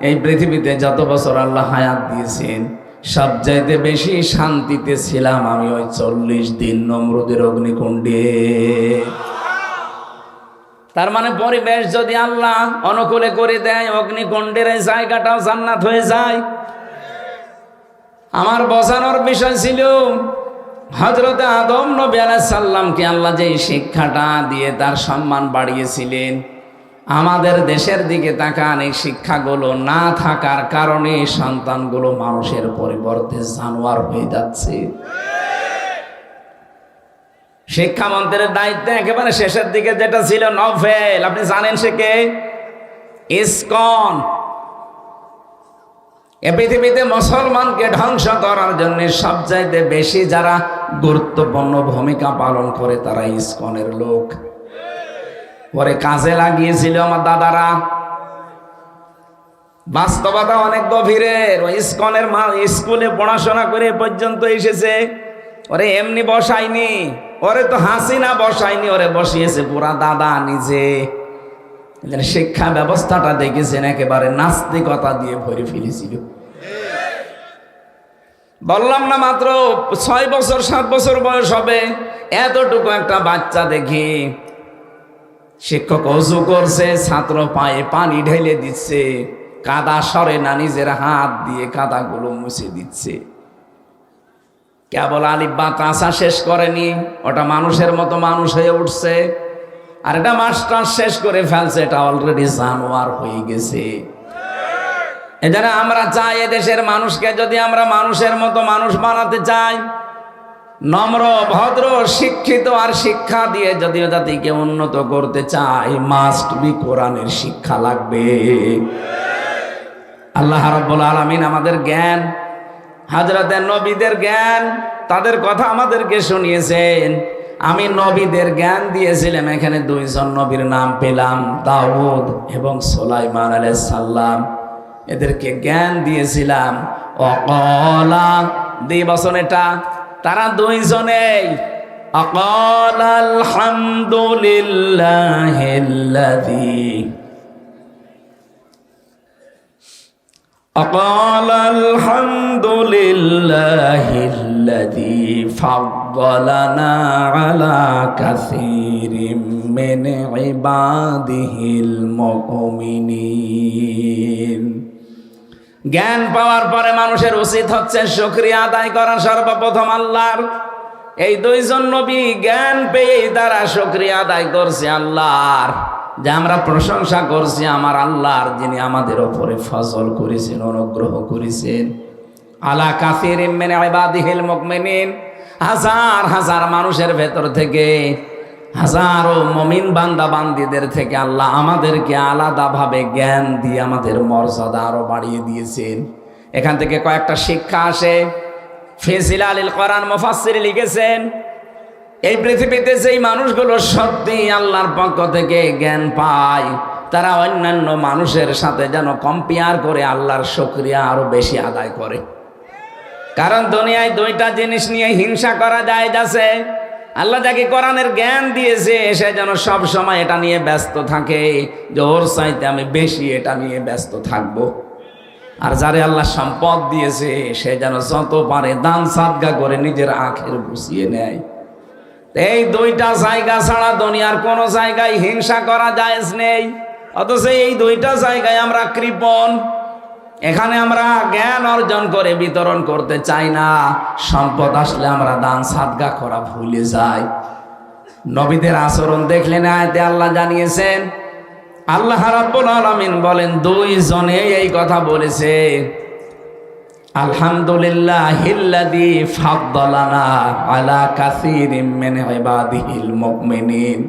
এই পৃথিবীতে যত বছর আল্লাহ হায়াত দিয়েছেন সবচাইতে বেশি শান্তিতে ছিলাম আমি ওই 40 দিন নমরুদের অগ্নিকুণ্ডে। তার মানে পরিবেশ যদি আল্লাহ অনুকূলে করে দেয়, অগ্নিকুণ্ডের এই জায়গাটাও জান্নাত হয়ে যায়। আমার বোঝানোর বিষয় ছিল হযরত আদম নবী আলাইহিস সালামকে আল্লাহ যে শিক্ষাটা দিয়ে তার সম্মান বাড়িয়েছিলেন, আমাদের দেশের দিকে তাকান, এই শিক্ষাগুলো না থাকার কারণে সন্তানগুলো মানুষের পরিবর্তে জানোয়ার হয়ে যাচ্ছে। শিক্ষামন্ত্রীর দায়িত্ব একেবারে শেষের দিকে যেটা ছিল নভেল, আপনি জানেন সে কে? ইসকন। এ পৃথিবীতে মুসলমানকে ধ্বংস করার জন্য সবচাইতে বেশি যারা গুরুত্বপূর্ণ ভূমিকা পালন করে তারা ইসকনের লোক। পরে কাজে লাগিয়েছিল আমার দাদারা। বাস্তবতা অনেক গভীরের। ওই ইসকনের স্কুলে পড়াশোনা করে পর্যন্ত এসেছে। ওরে এমনি বসায়নি, ওরে তো হাসিনা বসায়নি, ওরে বসিয়েছে পুরা দাদা নিজে। শিক্ষা ব্যবস্থাটা দেখেছেন একেবারে নাস্তিকতা দিয়ে ভরে ফেলেছিল। বললাম না মাত্র 6 বছর 7 বছর বয়স হবে, এতটুকু একটা বাচ্চা দেখি শিক্ষক অজু করছে, ছাত্র পায়ে পানি ঢেলে দিচ্ছে, কাদা সরে না, নিজের হাত দিয়ে কাদাগুলো মুছে দিচ্ছে। কেবল আলিফ বা কাঁচা শেষ করেনি, ওটা মানুষের মতো মানুষ হয়ে উঠছে। আর এটা মাস্টার শেষ করে ফেলছে, এটা অলরেডি জানোয়ার হয়ে গেছে। এজন্য আমরা চাই এদেশের মানুষকে যদি আমরা মানুষের মতো মানুষ বানাতে চাই, নম্র ভদ্র শিক্ষিত আর শিক্ষা দিয়ে যদি জাতিকে উন্নত করতে চাই, মাস্ট বি কোরআনের শিক্ষা লাগবে। আল্লাহ রাব্বুল আলামিন আমাদের জ্ঞান, হযরতের নবীদের জ্ঞান, তাদের কথা আমাদেরকে শুনিয়েছেন। আমি নবীদের জ্ঞান দিয়েছিলাম, এখানে 2 জন নবীর নাম পেলাম, দাউদ এবং সুলাইমান আলাইহিস সালাম। এদেরকে জ্ঞান দিয়েছিলাম। অকলা দিবসন, এটা তারা 2 জনেই অকল আলহামদুলিল্লাহিল্লাযী أقال الحمد لله الذي فضلنا على كثير من عباده المؤمنين। জ্ঞান পাওয়ার পরে মানুষের উচিত হচ্ছে শুকরিয়া আদায় করা সর্বপ্রথম আল্লাহর। এই 2 জন নবী জ্ঞান পেয়ে তারা শুকরিয়া আদায় করছে আল্লাহর, যে আমরা প্রশংসা করছি আমার আল্লাহর, যিনি আমাদের উপরে ফজল করেছেন, অনুগ্রহ করেছেন। আলা কাসিরিম মিন ইবাদিহিল মুমিনিন, হাজার হাজার মানুষের ভেতর থেকে, হাজারো মুমিন বান্দা বান্দীদের থেকে আল্লাহ আমাদেরকে আলাদাভাবে জ্ঞান দিয়ে আমাদের মর্যাদা আরো বাড়িয়ে দিয়েছেন। এখান থেকে কয়েকটা শিক্ষা আসে। ফি জিলালিল কোরআন মুফাসসির লিখেছেন, এই পৃথিবীতে যেই মানুষগুলো সত্যি আল্লাহর পক্ষ থেকে জ্ঞান পায়, তারা অন্যান্য মানুষের সাথে যেন কম্পেয়ার করে আল্লাহর শুকরিয়া আরো বেশি আদায় করে। কারণ দুনিয়ায় 2টা জিনিস নিয়ে হিংসা করা যায় যাচ্ছে। আল্লাহ যাকে কোরআনের জ্ঞান দিয়েছে সে যেন সব সময় এটা নিয়ে ব্যস্ত থাকে, যে ওর চাইতে আমি বেশি এটা নিয়ে ব্যস্ত থাকবো। আর যারে আল্লাহ সম্পদ দিয়েছে সে যেন যত পারে দান সাদকা করে নিজের আখের গুছিয়ে নেয়। এই 2টা জায়গা ছাড়া দুনিয়ার কোন জায়গায় হিংসা করা জায়েজ নেই। অথচ এই 2টা জায়গায় আমরা কৃপণ। এখানে আমরা জ্ঞান অর্জন করে বিতরণ করতে চাই না, সম্পদ আসলে আমরা দান সাদকা করা ভুলে যাই। নবীদের আচরণ দেখলেন আয়াতে আল্লাহ জানিয়েছেন। আল্লাহ রাব্বুল আলামিন বলেন, দুইজনে এই কথা বলেছে, আলহামদুলিল্লাহিল্লাযী ফাদ্দালানা আলা কাসীরিম মিন ইবাদিহিল মুমিনিন।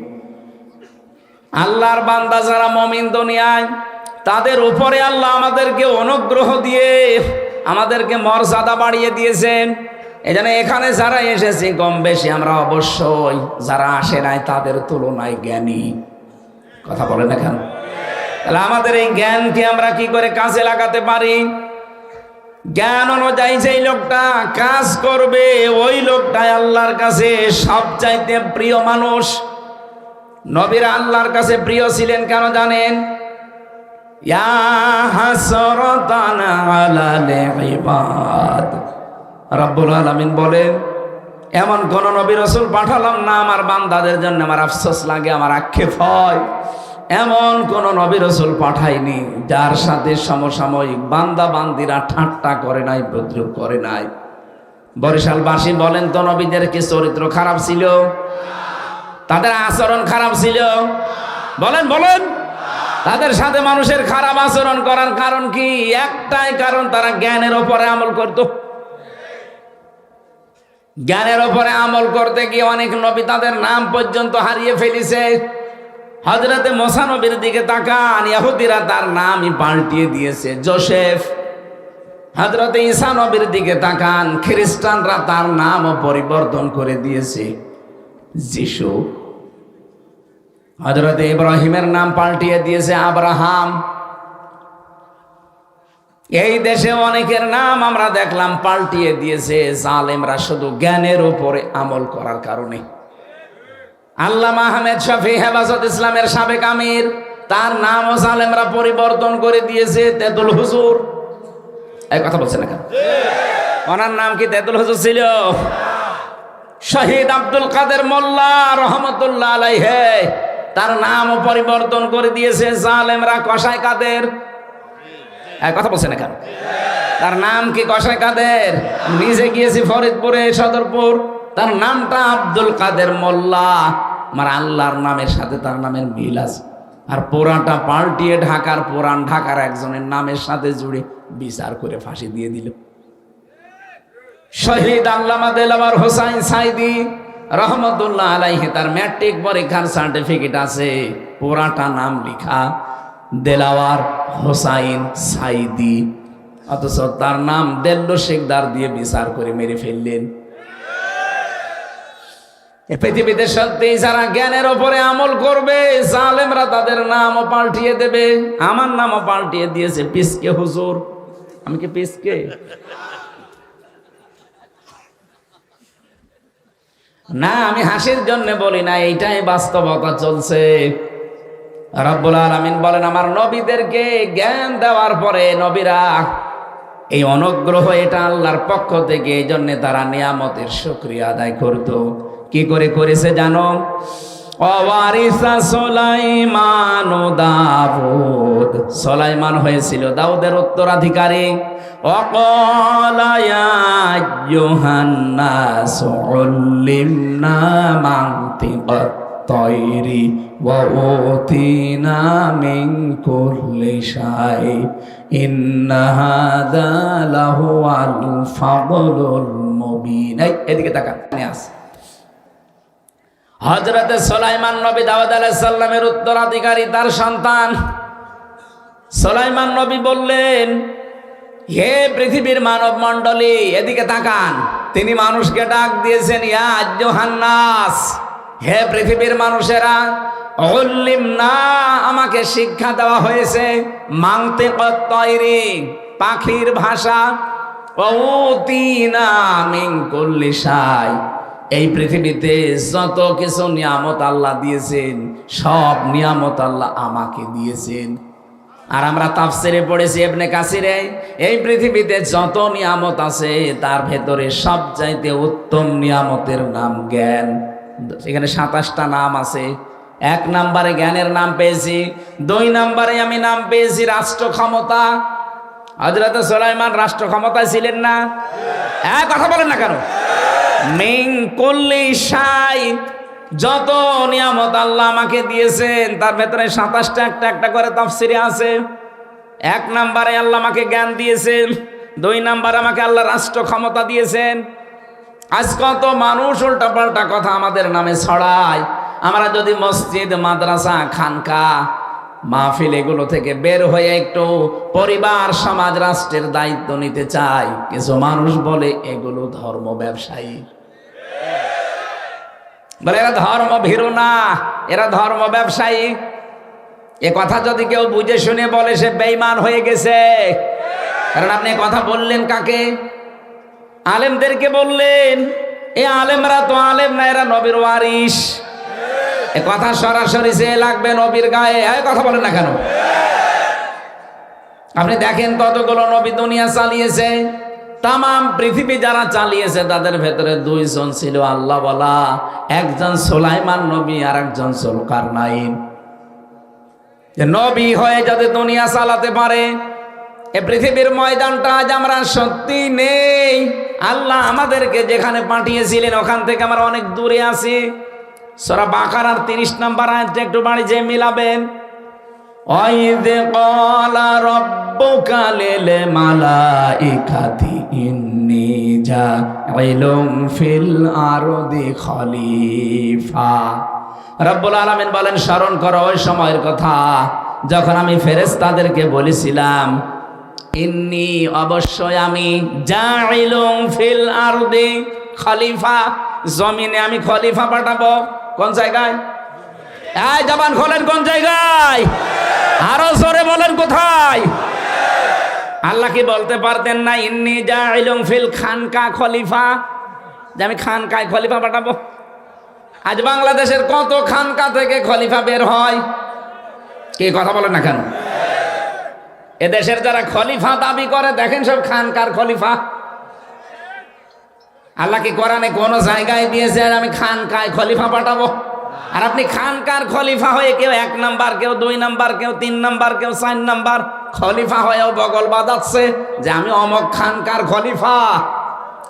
আল্লাহর বান্দা যারা মুমিন দুনিয়ায়, তাদের উপরে আল্লাহ আমাদেরকে অনুগ্রহ দিয়ে আমাদেরকে মর্যাদা বাড়িয়ে দিয়েছেন। এজন্য এখানে যারা এসেছি কম বেশি আমরা অবশ্যই, যারা আসে নাই তাদের তুলনায় জ্ঞানী। কথা বলেন না কেন? তাহলে আমাদের এই জ্ঞানকে আমরা কি করে কাজে লাগাতে পারি? জ্ঞান অনুযায়ী যেই লোকটা কাজ করবে ওই লোকটাই আল্লাহর কাছে সবচাইতে প্রিয় মানুষ। নবীরা আল্লাহর কাছে প্রিয় ছিলেন কেন জানেন? ইয়া হাসরাতান আলাল ইবাদ, রব্বুল আলামিন বলেন, এমন কোন নবী রাসূল পাঠালাম না আমার বান্দাদের জন্য আমার আফসোস লাগে, আমার আক্ষেপ হয়। এমন কোন নবী রাসূল পাঠাইনি যার সাথে সমসাময়িক বান্দা বান্দিরা ঠাট্টা করে নাই, বিদ্রুপ করে নাই। বরিশালবাসী বলেন তো, নবীদের কি চরিত্র খারাপ ছিল? তাদের আচরণ খারাপ ছিল? বলেন বলেন। তাদের সাথে মানুষের খারাপ আচরণ করার কারণ কি? একটাই কারণ, তারা জ্ঞানের উপরে আমল করত। জ্ঞানের উপরে আমল করতে গিয়ে অনেক নবী তাদের নাম পর্যন্ত হারিয়ে ফেলেছে। হযরতে মুসা নবীর দিকে তাকান, ইহুদিরা তার নামই পাল্টিয়ে দিয়েছে যোসেফ। হযরতে ঈসা নবীর দিকে তাকান, খ্রিস্টানরা তার নামও পরিবর্তন করে দিয়েছে যিশু। হযরতে ইব্রাহিমের নাম পাল্টিয়ে দিয়েছে আব্রাহাম। এই দেশে অনেকের নাম আমরা দেখলাম পাল্টিয়ে দিয়েছে জালেমরা, শুধু জ্ঞানের উপরে আমল করার কারণে। আল্লামা আহমেদ শফি হেফাজত ইসলামের সাবেক আমির, তার নামও জালেমরা পরিবর্তন করে দিয়েছে তেতুল হুজুর। এই কথা বলছেন না কেন? ওনার নাম কি তেতুল হুজুর ছিল? শহীদ আব্দুল কাদের মোল্লা রহমতুল্লাহ আলাইহি, তার নামও পরিবর্তন করে দিয়েছে জালেমরা কসাই কাদের। কথা বলছেন না কেন? তার নাম কি কসাই কাদের? নিজে গিয়েছি ফরিদপুরে, সদরপুর, তার নামটা আব্দুল কাদের মোল্লা। আমার আল্লাহর নামের সাথে তার নামের মিল আছে। আর পুরাটা পাল্টিয়ে ঢাকার পুরান ঢাকার একজনের নামের সাথে জুড়ে বিচার করে ফাঁসি দিয়ে দিল। শহীদ আল্লামা দেলাওয়ার হোসাইন সাইদি রহমতুল্লাহ আলাইহি, তার ম্যাট্রিক পরীক্ষার সার্টিফিকেট আছে, পুরাটা নাম লিখা দেলাওয়ার হোসাইন সাইদি, অথচ তার নাম দেল্লো শেখদার দিয়ে বিচার করে মেরে ফেললেন। এই পৃথিবীতে সত্যি যারা জ্ঞানের ওপরে আমল করবে, জালেমরা তাদের নামও পাল্টিয়ে দেবে। আমার নামও পাল্টিয়ে দিয়েছে পিসকে হুজুর। আমি কি পিসকে? না, আমি হাসির জন্য বলি না, এইটাই বাস্তবতা চলছে। রব্বুল আলামিন বলেন, আমার নবীদেরকে জ্ঞান দেওয়ার পরে নবীরা এই অনুগ্রহ, এটা আল্লাহর পক্ষ থেকে, এই জন্য তারা নিয়ামতের শুকরিয়া আদায় করত। কি করে করেছে জানো? ওয়ারিসা সুলাইমান ও দাউদ, সুলাইমান হয়েছিল দাউদের উত্তরাধিকারী। ওয়াকালা ইয়া আইয়ুহান-নাস উল্লিমনা মানতিকাত তায়রি ওয়া উতিনা মিন কুল্লি শাই ইন্না হাযা লাহুয়াল ফাদলুল মুবিন। এদিকে তাকান, আছে হযরতে সুলাইমান নবী দাউদ আলাইহিস সালামের উত্তরাধিকারী, তার সন্তান। সুলাইমান নবী বললেন, হে পৃথিবীর মানব মণ্ডলী, এদিকে তাকান। তিনি মানুষকে ডাক দিয়েছেন, ইয়া আইয়ুহান নাস, হে পৃথিবীর মানুষেরা, উল্লিমনা, আমাকে শিক্ষা দেওয়া হয়েছে, মানতিকাত তায়রি, পাখির ভাষা, ওয়া উতিনা মিন কুল্লি শাই, এই পৃথিবীতে যত কিছু নিয়ামত আল্লাহ দিয়েছেন, সব নিয়ামত আল্লাহ আমাকে দিয়েছেন। আর আমরা তাফসিরে পড়েছি ইবনে কাসিরে, এই পৃথিবীতে যত নিয়ামত আছে তার ভেতরে সবচাইতে উত্তম নিয়ামতের নাম জ্ঞান। এখানে 27টা নাম আছে। 1 নম্বরে জ্ঞানের নাম পেয়েছি, 2 নম্বরে আমি নাম পেয়েছি রাষ্ট্র ক্ষমতা। হযরত সুলাইমান রাষ্ট্র ক্ষমতায় ছিলেন না? কথা বলেন না কেন? মিন কুল্লি শাই, যত নিয়ামত আল্লাহ আমাকে দিয়েছেন তার ভেতরে 27টা একটা একটা করে তাফসিরে আছে। 1 নম্বরে আল্লাহ আমাকে জ্ঞান দিয়েছেন, 2 নম্বরে আমাকে আল্লাহ রাষ্ট্র ক্ষমতা দিয়েছেন। আজ কত মানুষ উল্টাপাল্টা কথা আমাদের নামে ছড়ায়। আমরা যদি মসজিদ, মাদ্রাসা, খানকা, মাহফিল এগুলো থেকে বের হয়ে একটু পরিবার, সমাজ, রাষ্ট্রের দায়িত্ব নিতে চাই, কিছু মানুষ বলে এগুলো ধর্ম ব্যবসায়ী, বলে এরা ধর্ম ভীরু না, এরা ধর্ম ব্যবসায়ী। এ কথা যদি কেউ বুঝে শুনে বলে সে বেঈমান হয়ে গেছে। কারণ আপনি কথা বললেন কাকে? আলেমদেরকে বললেন। এ আলেমরা তো আলেম না, এরা নবীর ওয়ারিস। এ কথা সরাসরি সে লাগবে নবীর গায়ে। কথা বলেন না কেন? আপনি দেখেন কতগুলো নবী দুনিয়া চালিয়েছে। তাম পৃথিবী যারা চালিয়েছে তাদের ভেতরে 2 জন ছিল আল্লাহ বলা, একজন সুলাইমান নবী আর একজন যুলকারনাইন। যে নবী হয়ে যদি দুনিয়া চালাতে পারে, এ পৃথিবীর ময়দানটা আজ আমরা সত্যি নেই। আল্লাহ আমাদেরকে যেখানে পাঠিয়েছিলেন ওখান থেকে আমরা অনেক দূরে আছি। সূরা বাকারার 30 নম্বর আয়াতটা একটু বাড়ি যে মিলাবেন। ওয়াইদ ক্বালা রাব্বুকা লিল মালাইকাতি ইন্নী জাইলুম ফিল আরদি খলিফা। রব্বুল আলামিন বলেন, স্মরণ করো ওই সময়ের কথা যখন আমি ফেরেশতাদেরকে বলেছিলাম, ইন্নী অবশ্যই আমি জাইলুম ফিল আরদি খলিফা, জমিনে আমি খলিফা পাঠাবো। কোন জায়গায়? এই জবান খোলেন, কোন জায়গায়? আরো জোরে বলেন, কোথায়? আল্লাহ কি বলতে পারতেন না ইন্নী জাইলুম ফিল খানকা খলিফা, যে আমি খানকায় খলিফা পাঠাবো? আজ বাংলাদেশের কত খানকা থেকে খলিফা বের হয়। কি কথা বলেন না কেন? এদেশের যারা খলিফা দাবি করে দেখেন সব খানকার খলিফা। আল্লাহ কি কোরআনে কোন জায়গায় দিয়েছে আমি খানকায় খলিফা পাঠাবো? আর আপনি খানকার খলিফা হয়ে কেউ 1 নাম্বার, কেউ 2 নাম্বার, কেউ 3 নাম্বার, কেউ 4 নাম্বার খলিফা হয়েও বগল বাজাচ্ছে যে আমি অমক খানকার খলিফা।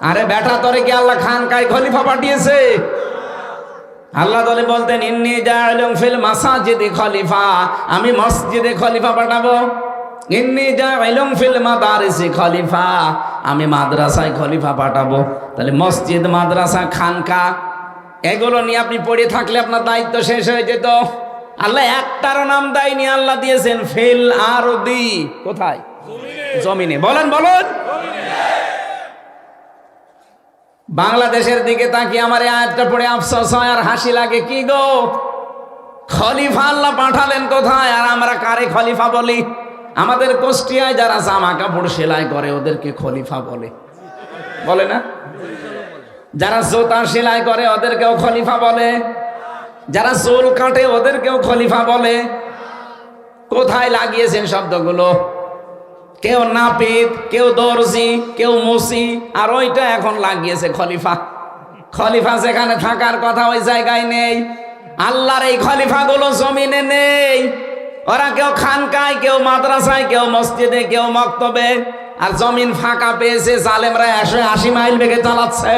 আরে বেটা, তোরে কি আল্লাহ খানকায় খলিফা পাঠিয়েছে? আল্লাহ তাআলা বলতেন ইন্নী জাইলুম ফিল মাসাজিদি খলিফা, আমি মসজিদে খলিফা পাঠাবো। ইন্নী জাইলুম ফিল মাদারিসি খলিফা, আমি মাদ্রাসায় খলিফা পাঠাবো। তাহলে মসজিদ, মাদ্রাসা, খানকা এগুলো নিয়ে আপনি পড়ে থাকলে আপনার দায়িত্ব শেষ হয়ে যেত। আল্লাহ একটারও নাম দেয়নি, আল্লাহ দিয়েছেন ফিল আরদি। কোথায়? জমিনে। বলেন বলেন। বাংলাদেশের দিকে তাকিয়ে আমার এই আয়াতটা পড়ে আফসোস হয় আর হাসি লাগে। কি গো, খলিফা আল্লাহ পাঠালেন কোথায় আর আমরা কারে খলিফা বলি? আমাদের কুষ্টিয়ায় যারা জামা কাপড় সেলাই করে ওদেরকে খলিফা বলে, বলে না? যারা জুতা সেলাই করে ওদেরকেও খলিফা বলে, যারা চুল কাটে ওদেরকেও খলিফা বলে। কোথায় লাগিয়েছেন শব্দগুলো? কেউ নাপিত, কেউ দর্জি, কেউ মুসি, আর ওইটা এখন লাগিয়েছে খলিফা। খলিফা যেখানে থাকার কথা ওই জায়গায় নেই। আল্লাহর এই খলিফাগুলো জমিনে নেই। ওরা কেউ খানকায়, কেউ মাদ্রাসায়, কেউ মসজিদে, কেউ মক্তবে। আর জমিন ফাঁকা পেয়েছে, জালেমরা 180 মাইল বেগে চালাচ্ছে।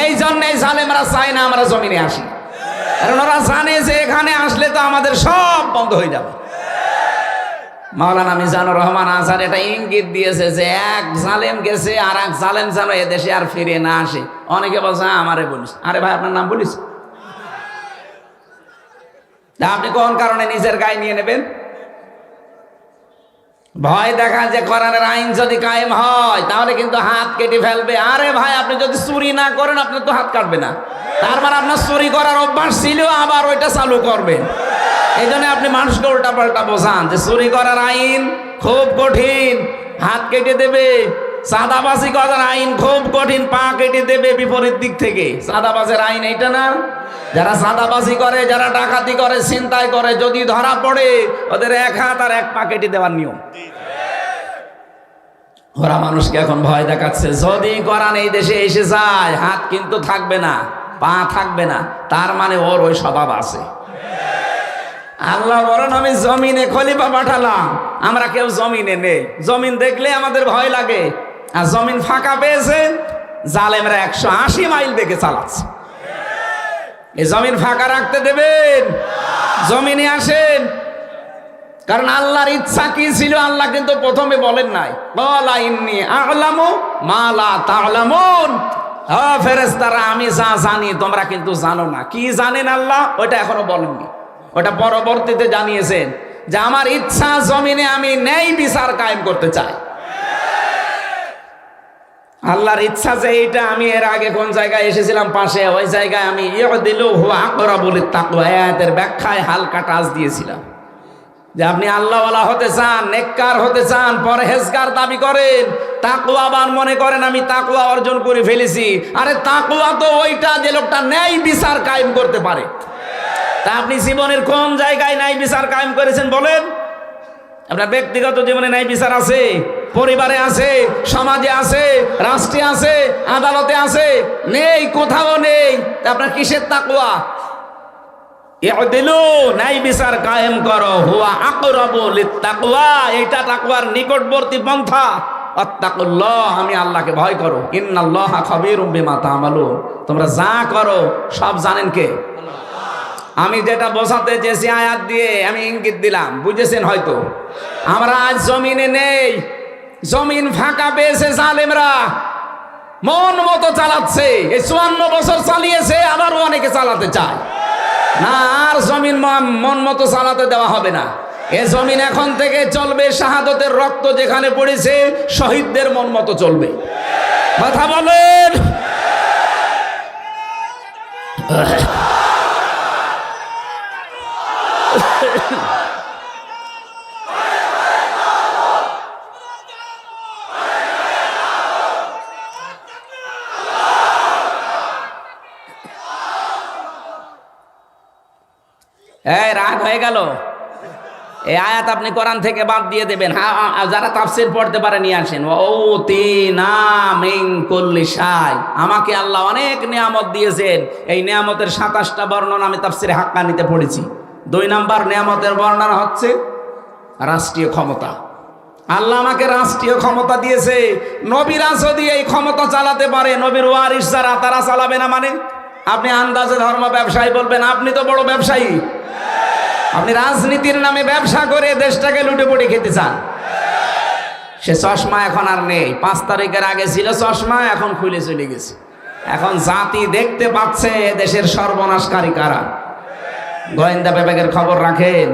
এই জন্যই জালেমরা চায় না আমরা জমিনে আসি, কারণ ওরা জানে যে এখানে আসলে তো আমাদের সব বন্ধ হয়ে যাবে। মাওলানা মিজানুর রহমান আজহার এটা ইঙ্গিত দিয়েছে যে এক জালেম গেছে আর এক জালেম যেন এদেশে আর ফিরে না আসে। অনেকে বলছে আমারে বলিস। আরে ভাই, আপনার নাম বলিস? আপনি কোন কারণে নিজের গায়ে নিয়ে নেবেন? ভয় দেখা যে কোরআনের আইন যদি কায়েম হয় তাহলে কিন্তু হাত কেটে ফেলবে। আরে ভাই, আপনি যদি চুরি না করেন আপনার তো হাত কাটবে না। তার মানে আপনার চুরি করার অভ্যাস ছিল, আবার ওইটা চালু করবেন। এই জন্য আপনি মানুষকে উল্টা পাল্টা বোঝান যে চুরি করার আইন খুব কঠিন, হাত কেটে দেবে। চাঁদাবাজি করার আইন খুব কঠিন, পা কেটে দেবে বিপরীত দিক থেকে। চাঁদাবাজের আইন এইটা না? যারা চাঁদাবাজি করে, যারা ডাকাতি করে, ছিনতাই করে, যদি ধরা পড়ে ওদের 1 হাত আর 1 পা কেটে দেওয়ার নিয়ম। ওরা মানুষকে এখন ভয় দেখাচ্ছে, যদি কোরআন এই দেশে এসে যায় হাত কিন্তু থাকবে না, পা থাকবে না, তার মানে ওর ওই স্বভাব আছে। আল্লাহ বলেন আমি জমিনে খলিফা পাঠালাম, আমরা কেউ জমিনে নেই। জমিন দেখলে আমাদের ভয় লাগে, আর জমিন ফাঁকা পেয়েছে জালেমরা 180 মাইল বেগে চালাচ্ছে। এই জমিন ফাঁকা রাখতে দেবেন? জমিনে আসেন। কারণ আল্লাহর ইচ্ছা কি ছিল আল্লাহ কিন্তু প্রথমে বলেন নাই, ক্বালা ইন্নী আ'লামু মা লা তা'লামুন। ফেরেশতারা আমি যা জানি তোমরা কিন্তু জানো না। কি জানেন আল্লাহ? ওটা এখনো বলেননি, ওটা পরবর্তীতে জানিয়েছেন যে আমার ইচ্ছা জমিনে আমি ন্যায় বিচার কায়েম করতে চাই। আল্লাহর ইচ্ছা যে এইটা, আমি এর আগে কোন জায়গায় এসেছিলাম পাশে, ওই জায়গায় আমি ইয়দিলু হুয়া আকরাবু লিত-তাকওয়া আয়াতের ব্যাখ্যায় হালকা টাচ দিয়েছিলাম যে আপনি আল্লাহওয়ালা হতে চান, নেককার হতে চান, পরহেজগার দাবি করেন, তাকওয়াবান মনে করেন আমি তাকওয়া অর্জন করে ফেলেছি। আরে তাকওয়া তো ওইটা যে লোকটা ন্যায় বিচার কায়েম করতে পারে। তা আপনি জীবনের কোন জায়গায় ন্যায় বিচার কায়েম করেছেন বলেন? আপনার ব্যক্তিগত জীবনে ন্যায় বিচার আছে, পরিবারে আছে, সমাজে আছে, রাষ্ট্রে আছে, আদালতে আছে? নেই, কোথাও নেই। তা আপনার কিসের তাকওয়া? ইউদিলু, ন্যায় বিচার কায়েম করো, হুয়া আকরাবু লিত-তাকওয়া, এটা তাকওয়ার নিকটবর্তী পন্থা। আত্তাকুল্লাহ, আমি আল্লাহকে ভয় করো। ইন্নাল্লাহা খাবীরুম বিমা তা'মালুন, তোমরা যা করো সব জানেন কে? আমি যেটা বোঝাতে চেয়েছি আয়াত দিয়ে আমি ইঙ্গিত দিলাম, বুঝেছেন হয়তো। আমরা আজ জমিনে নেই, জমিন ফাঁকা পেয়েছে জালেমরা, মন মতো চালাচ্ছে। এই 54 বছর চালিয়েছে, আবারও অনেকে চালাতে চায় না। আর জমিন মন মতো চালাতে দেওয়া হবে না। এ জমিন এখন থেকে চলবে শাহাদতের রক্ত যেখানে পড়েছে, শহীদদের মন মতো চলবে। কথা বলেন। এই রাগ হয়ে গেল? এই আয়াত আপনি কোরআন থেকে বাদ দিয়ে দেবেন। যারা তাফসীর পড়তে পারে নিয়ে আসেন। ওয়াউতিনা মিন কুল্লি শাই, আমাকে আল্লাহ অনেক নিয়ামত দিয়েছেন। এই নিয়ামতের 27টা বর্ণনা আমি তাফসীরে হাক্কানিতে পড়েছি। 2 নম্বর নিয়ামতের বর্ণনা হচ্ছে রাষ্ট্রীয় ক্ষমতা। আল্লাহ আমাকে রাষ্ট্রীয় ক্ষমতা দিয়েছে। নবীরা যদি এই ক্ষমতা চালাতে পারে, নবীর ওয়ারিস যারা, তারা চালাবে না মানে? আপনি আন্দাজে ধর্ম ব্যবসায়ী বলবেন, আপনি তো বড় ব্যবসায়ী। আপনি রাজনীতির নামে ব্যবসা করে দেশটাকে লুটে পুটে খেতে চান। সে চশমা এখন আর নেই। 5 তারিখের আগে ছিল চশমা, এখন খুলে চলে গেছে। এখন জাতি দেখতে পাচ্ছে দেশের সর্বনাশকারী কারা। গোয়েন্দা বিভাগের খবর রাখেন।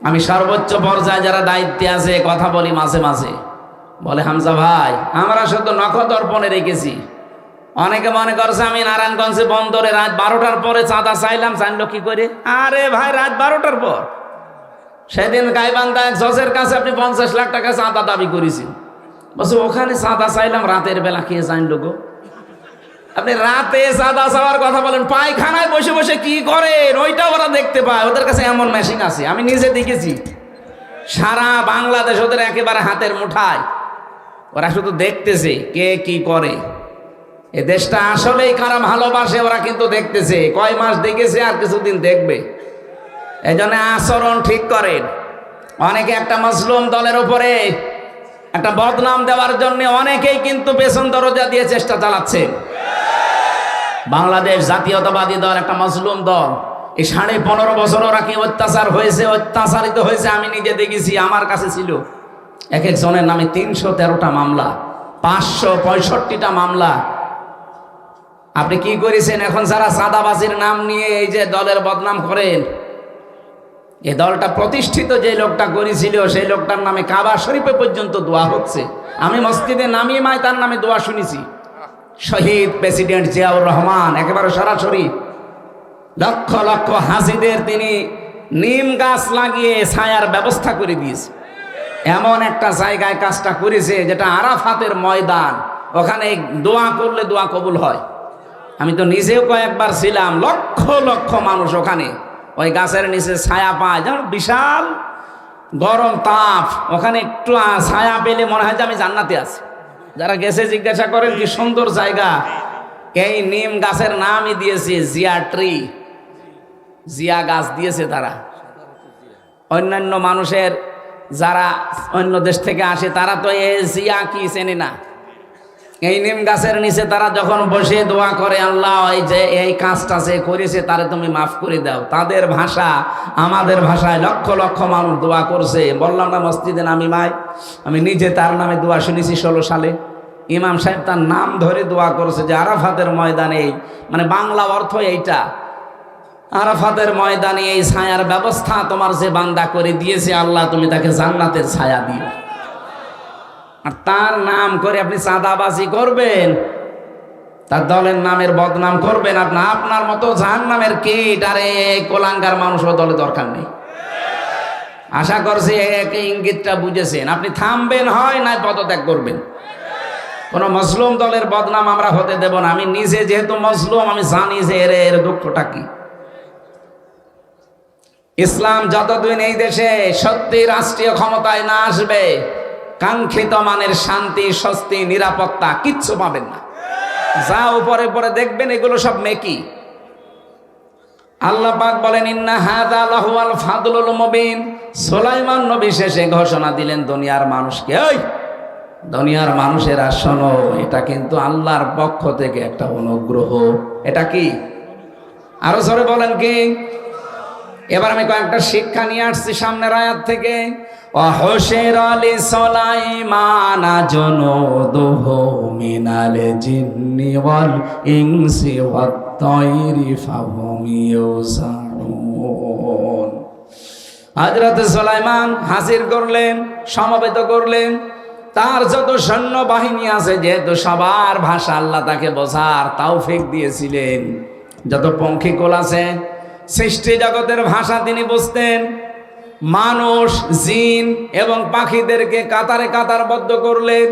আমি সর্বোচ্চ পর্যায়ে যারা দায়িত্বে আছে কথা বলি মাঝে মাঝে, বলে হামজা ভাই আমরা শুধু নখদর্পণে রেখেছি। অনেকে মনে করছে আমি নারায়ণগঞ্জে বন্দরে রাত 12টার পরে চাঁদা চাইলাম। জানলো কি করে? আরে ভাই, রাত 12টার পর সেদিন গাইবান্ধা এক জজের কাছে আপনি 50 লাখ টাকা চাঁদা দাবি করেছেন। বলছে ওখানে চাঁদা চাইলাম রাতের বেলা, কে জানলো গো? আপনি রাতে চাঁদা চাওয়ার কথা বলেন, পায়খানায় বসে বসে কি করেন ওইটা ওরা দেখতে পায়। ওদের কাছে এমন মেশিন আছে, আমি নিজে দেখেছি। সারা বাংলাদেশ ওদের একেবারে হাতের মুঠায়। ওরা শুধু দেখতেছে কে কি করে। এ দেশটা আসলেই কারা ভালোবাসে ওরা কিন্তু দেখতেছে। কয় মাস দেখেছে, আর কিছুদিন দেখবে। এই জন্য আচরণ ঠিক করেন। অনেকে একটা মজলুম দলের উপরে একটা বদনাম দেওয়ার জন্য অনেকেই কিন্তু পেছন দরজা দিয়ে চেষ্টা চালাচ্ছে। বাংলাদেশ জাতীয়তাবাদী দল একটা মজলুম দল। এই 15.5 বছর ওরা কি অত্যাচার হয়েছে, অত্যাচারিত হয়েছে আমি নিজে দেখেছি। আমার কাছে ছিল এক একজনের নামে 313টা মামলা, 565টা মামলা। আপনি কি করেছেন? এখন যারা চাঁদাবাজির নাম নিয়ে এই যে দলের বদনাম করেন, এই দলটা প্রতিষ্ঠিত যে লোকটা করেছিল সেই লোকটার নামে কাবা শরীফে পর্যন্ত দোয়া হচ্ছে। আমি মসজিদে নামিয়ে মায় তার নামে দোয়া শুনেছি। শহীদ প্রেসিডেন্ট জিয়াউর রহমান একেবারে সরাসরি লক্ষ লক্ষ হাজিদের তিনি নিম গাছ লাগিয়ে ছায়ার ব্যবস্থা করে দিয়েছে। এমন একটা জায়গায় কাজটা করেছে যেটা আরাফাতের ময়দান। ওখানে দোয়া করলে দোয়া কবুল হয়। আমি তো নিজেও কয়েকবার ছিলাম। লক্ষ লক্ষ মানুষ ওখানে ওই গাছের নিচে ছায়া পায়, যেমন বিশাল গরম তাপ। ওখানে একটু ছায়া পেলে মনে হয় যে আমি জান্নাতে আছি। যারা গেছে জিজ্ঞাসা করেন কি সুন্দর জায়গা। এই নিম গাছের নামই দিয়েছে জিয়া ট্রি, জিয়া গাছ দিয়েছে তারা। অন্যান্য মানুষের যারা অন্য দেশ থেকে আসে তারা তো এই জিয়া কি চেনে না। এই নিম গাছের নিচে তারা যখন বসে দোয়া করে, আল্লাহ এই যে এই কাজটা সে করেছে তারে তুমি মাফ করে দাও, তাদের ভাষা আমাদের ভাষায় লক্ষ লক্ষ মানুষ দোয়া করছে। বললাম না মসজিদে নামিমায় আমি নিজে তার নামে দোয়া শুনেছি 16 সালে। ইমাম সাহেব তার নাম ধরে দোয়া করেছে যে আরাফাতের ময়দানে, মানে বাংলা অর্থ এইটা, আরাফাতের ময়দানে এই ছায়ার ব্যবস্থা তোমার যে বান্দা করে দিয়েছে, আল্লাহ তুমি তাকে জান্নাতের ছায়া দিও। আর তার নাম করে আপনি চাঁদাবাজি করবেন, তার দলের নামের বদনাম করবেন, আপনার মতো জাহান্নামের কীট আর এই কোলাঙ্গার মানুষও দলে দরকার নেই। আশা করছি ইঙ্গিতটা বুঝেছেন। আপনি থামবেন হয় না পদত্যাগ করবেন। কোন মজলুম দলের বদনাম আমরা হতে দেব না। আমি নিজে যেহেতু মজলুম, আমি জানি যে এর দুঃখটা কি। ইসলাম যতদিন এই দেশে সত্যি রাষ্ট্রীয় ক্ষমতায় না আসবে, কাঙ্ক্ষিত মানের শান্তি, স্বস্তি, নিরাপত্তা কিচ্ছু পাবেন না। যা উপরে পরে দেখবেন এগুলো সব মেকি। আল্লাহ পাক বলেন, ইন্না হাযা লাহুয়াল ফাদলুল মুবিন। সুলাইমান নবী শেষে ঘোষণা দিলেন দুনিয়ার মানুষকে, ওই দুনিয়ার মানুষেরা শোনো, এটা কিন্তু আল্লাহর পক্ষ থেকে একটা অনুগ্রহ। এটা কি? আরো জোরে বলেন কি? এবার আমি কয়েকটা শিক্ষা নিয়ে আসছি সামনের আয়াত থেকে। ওয়াহুশিরা লিসুলাইমানা জুনুদুহু মিনাল জিন্নি ওয়াল ইনসি ওয়াত তায়রি ফাহুম ইউযাউন। হযরত সুলাইমান হাজির করলেন, সমবেত করলেন তার যত সৈন্য বাহিনী আছে, যেহেতু সবার ভাষা আল্লাহ তাকে বোঝার তৌফিক দিয়েছিলেন, যত পঙ্খিকুল আছে সৃষ্টি জগতের ভাষা তিনি বুঝতেন। মানুষ, জিন এবং পাখিদেরকে কাতারে কাতারবদ্ধ করলেন।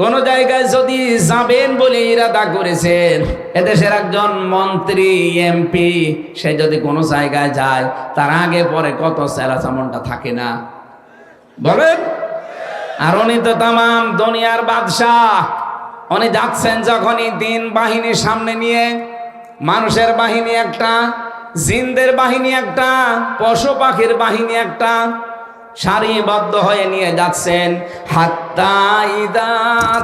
কোন জায়গায় যদি যাবেন বলে ইরাদা করেছেন, এদেশের একজন মন্ত্রী, এমপি, সে যদি কোনো জায়গায় যায়, তার আগে পরে কত চেলাচামনটা থাকে না বলেন? আর উনি তো তামাম দুনিয়ার বাদশাহ। উনি যাচ্ছেন যখনই দিন বাহিনী সামনে নিয়ে, মানুষের বাহিনী একটা, জিনদের বাহিনী একটা, পশু পাখির বাহিনী একটা, সারিবদ্ধ হয়ে নিয়ে যাচ্ছেন। হাত্তা ইদা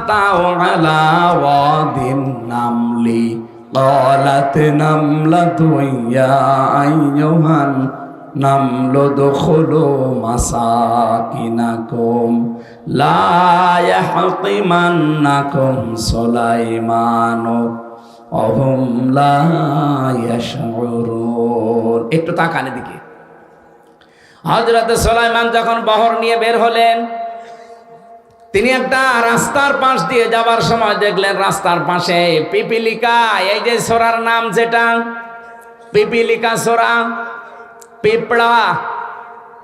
তাও আলা ওয়াদিন নামলি ক্বালাত নামলাতু ইয়া আইয়ুহান নামলু দুখুলু মাসাকিনাকুম লা ইয়াহতিমান্নাকুম সুলাইমানু ওহুম লা ইয়াশউরুন। একটু তাকান এদিকে। হযরত সুলাইমান যখন বহর নিয়ে বের হলেন, তিনি একটা রাস্তার পাশ দিয়ে যাবার সময় দেখলেন রাস্তার পাশে পিপিলিকা, এই যে সোরার নাম যেটা পিপিলিকা সোরা, পিঁপড়া,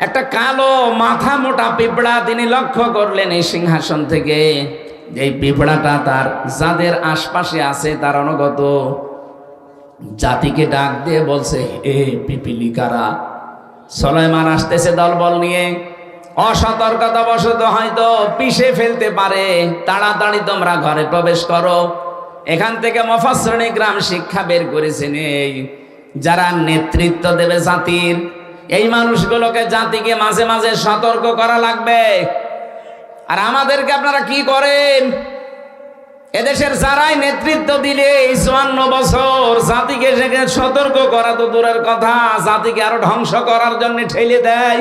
একটা কালো মাথা মোটা পিঁপড়া তিনি লক্ষ্য করলেন এই সিংহাসন থেকে। এই পিঁপড়াটা তার যাদের আশপাশে আছে তার অনুগত জাতিকে ডাক দিয়ে বলছে, এ পিপিলিকারা, সুলাইমান আসতেছে দলবল নিয়ে, অসতর্কতাবশত হয়তো পিষে ফেলতে পারে, তাড়াতাড়ি তোমরা ঘরে প্রবেশ করো। এখান থেকে মুফাসসিরিন ইকরাম শিক্ষা বের করেছেন, এই যারা নেতৃত্ব দেবে জাতির, এই মানুষগুলোকে জাতিকে মাঝে মাঝে সতর্ক করা লাগবে। আর আমাদেরকে আপনারা কি করেন? এদেশের যারাই নেতৃত্ব দিলে এই 54 বছর জাতিকে সেখানে সতর্ক করা তো দূরের কথা, জাতিকে আরো ধ্বংস করার জন্য ঠেলে দেয়।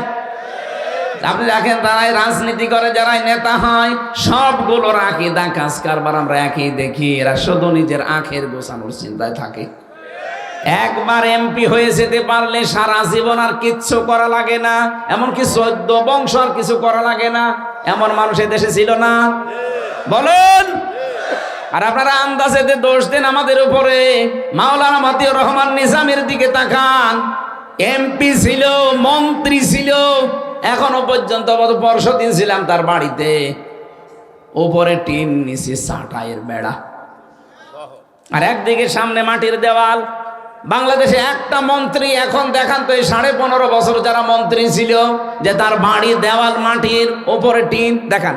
আপনি দেখেন তারাই রাজনীতি করে, যারাই নেতা হয়, সবগুলোর আকীদা কাজ কারবার আমরা একই দেখি। এরা শুধু নিজের আখের গোছানোর চিন্তায় থাকে। একবার এমপি হয়ে যেতে পারলে সারা জীবন আর কিচ্ছু করা লাগে না, এমনকি 14 বংশ আর কিছু করা লাগে না। এমন মানুষ দেশে ছিল না বলেন? আর আপনারা আন্দাজে দোষ দেন আমাদের উপরে। মাওলানা মতিউর রহমান নিজামীর দিকে তাকান, এমপি ছিল, মন্ত্রী ছিল, এখনো পর্যন্ত পরশুদিন ছিলাম তার বাড়িতে, উপরে টিন, নিচে চাটাইয়ের বেড়া, আর একদিকে সামনে মাটির দেওয়াল। বাংলাদেশে একটা মন্ত্রী এখন দেখান তো, এই 15.5 বছর যারা মন্ত্রী ছিল, যে তার বাড়ি দেওয়াল মাটির, উপরে টিন দেখান।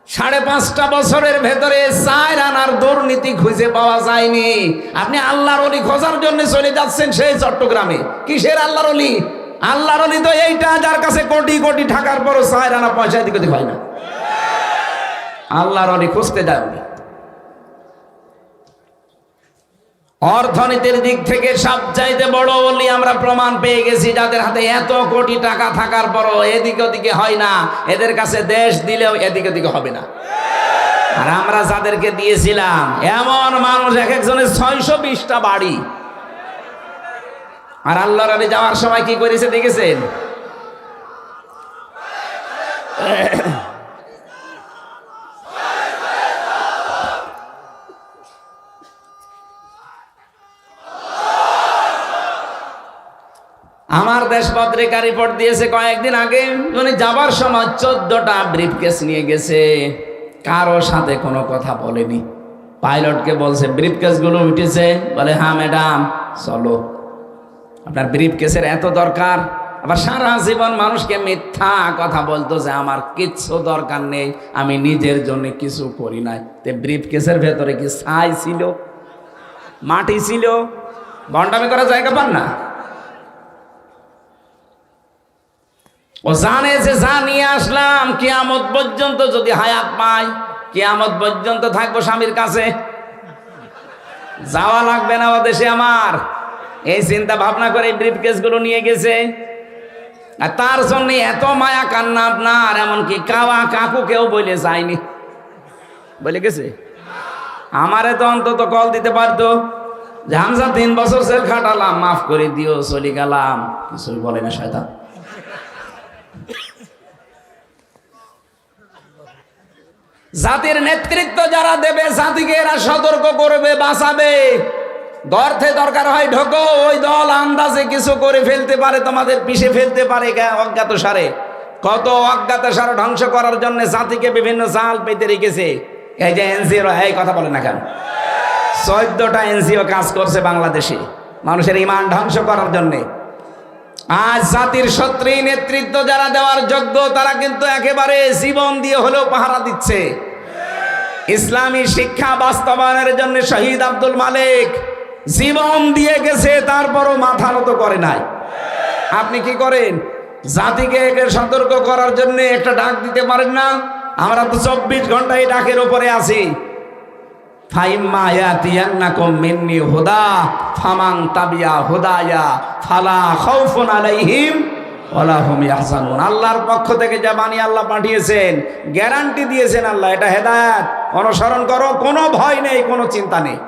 5.5 বছরের ভেতরে 4 আনার দুর্নীতি খুঁজে পাওয়া যায়নি। আপনি আল্লাহর ওলি খোঁজার জন্য চলে যাচ্ছেন সেই চট্টগ্রামে। কিসের আল্লাহর ওলি? আল্লাহর ওলি তো এইটা যার কাছে কোটি কোটি টাকার পরও 4 আনা পয়সা দিকে হয় না। আল্লাহর অলি খুঁজতে যাননি। অর্থনীতির দিক থেকে সবচাইতে বড় অলি আমরা প্রমাণ পেয়ে গেছি, যাদের হাতে এত কোটি টাকা থাকার পরও এদিকে ওদিকে হয় না, এদের কাছে দেশ দিলেও এদিকে ওদিকে হবে না। আর আমরা যাদেরকে দিয়েছিলাম এমন মানুষ, এক একজনের 620টা বাড়ি। আর আল্লাহর অলি যাওয়ার সময় কি করেছে দেখেছেন? আমার দেশ পত্রিকা রিপোর্ট দিয়েছে কয়েকদিন আগে, উনি যাবার সময় 14টা ব্রিফকেস নিয়ে গেছে, কারো সাথে কোনো কথা বলেনি। পাইলটকে বলছে ব্রিফকেস গুলো উঠেছে, বলে হ্যাঁ ম্যাডাম চলো। আপনার ব্রিফকেসের এত দরকার? আবার সারা জীবন মানুষকে মিথ্যা কথা বলতো যে আমার কিচ্ছু দরকার নেই, আমি নিজের জন্য কিছু করি নাই। তে ব্রিফকেসের ভেতরে কি ছাই ছিল, মাটি ছিল? বন্ডামি করার জায়গা পান না। ও জানে যে যা নিয়ে আসলাম কিয়ামত পর্যন্ত যদি হায়াত পাই, কিয়ামত পর্যন্ত থাকবো স্বামীর কাছে, যাওয়া লাগবে না ও দেশে আমার। এই চিন্তা ভাবনা করে ব্রিফকেস গুলো নিয়ে গেছে। আর তার জন্য এত মায়া কান্না আপনার, এমনকি কাওয়া কাকুকেও বলে যায়নি, বলে গেছে। আমারে তো অন্তত কল দিতে পারতো যে হামজা 3 বছর জেল খাটালাম, মাফ করে দিও, চলে গেলাম। কিছুই বলে না শয়তান। জাতির নেতৃত্ব যারা দেবে, জাতিকে এরা সতর্ক করবে, বাঁচাবে। দর্থে দরকার হয় ঢোকো, ওই দল আন্দাজে কিছু করে ফেলতে পারে, তোমাদের পিষে ফেলতে পারে অজ্ঞাত সারে। কত অজ্ঞাত সারে ধ্বংস করার জন্য জাতিকে বিভিন্ন জাল পেতে রেখেছে। এই যে এনজিও, এই কথা বলে না কেন? 14টা এনজিও কাজ করছে বাংলাদেশে মানুষের ইমান ধ্বংস করার জন্যে। আজ জাতির সত্ত্বী নেতৃত্ব যারা দেওয়ার যোগ্য, তারা কিন্তু একেবারে জীবন দিয়ে হলেও পাহারা দিচ্ছে। ইসলামী শিক্ষা বাস্তবায়নের জন্য শহীদ আব্দুল মালিক জীবন দিয়ে গেছে, তারপরও মাথা নত করে নাই। আপনি কি করেন? জাতিকে সতর্ক করার জন্য একটা ডাক দিতে পারেন না? আমরা তো 24 ঘন্টা এই ডাকের উপরে আছি। ফাইম্মা ইয়াতিয়ান্নাকুম মিন্নি হুদা ফামান তাবিয়া হুদায়া ফালা খাউফুন আলাইহিম ওয়ালা হুম ইয়াহজানুন। আল্লাহর পক্ষ থেকে যা বাণী আল্লাহ পাঠিয়েছেন, গ্যারান্টি দিয়েছেন আল্লাহ, এটা হেদায়েত, অনুসরণ করো, কোনো ভয় নেই, কোনো চিন্তা নেই।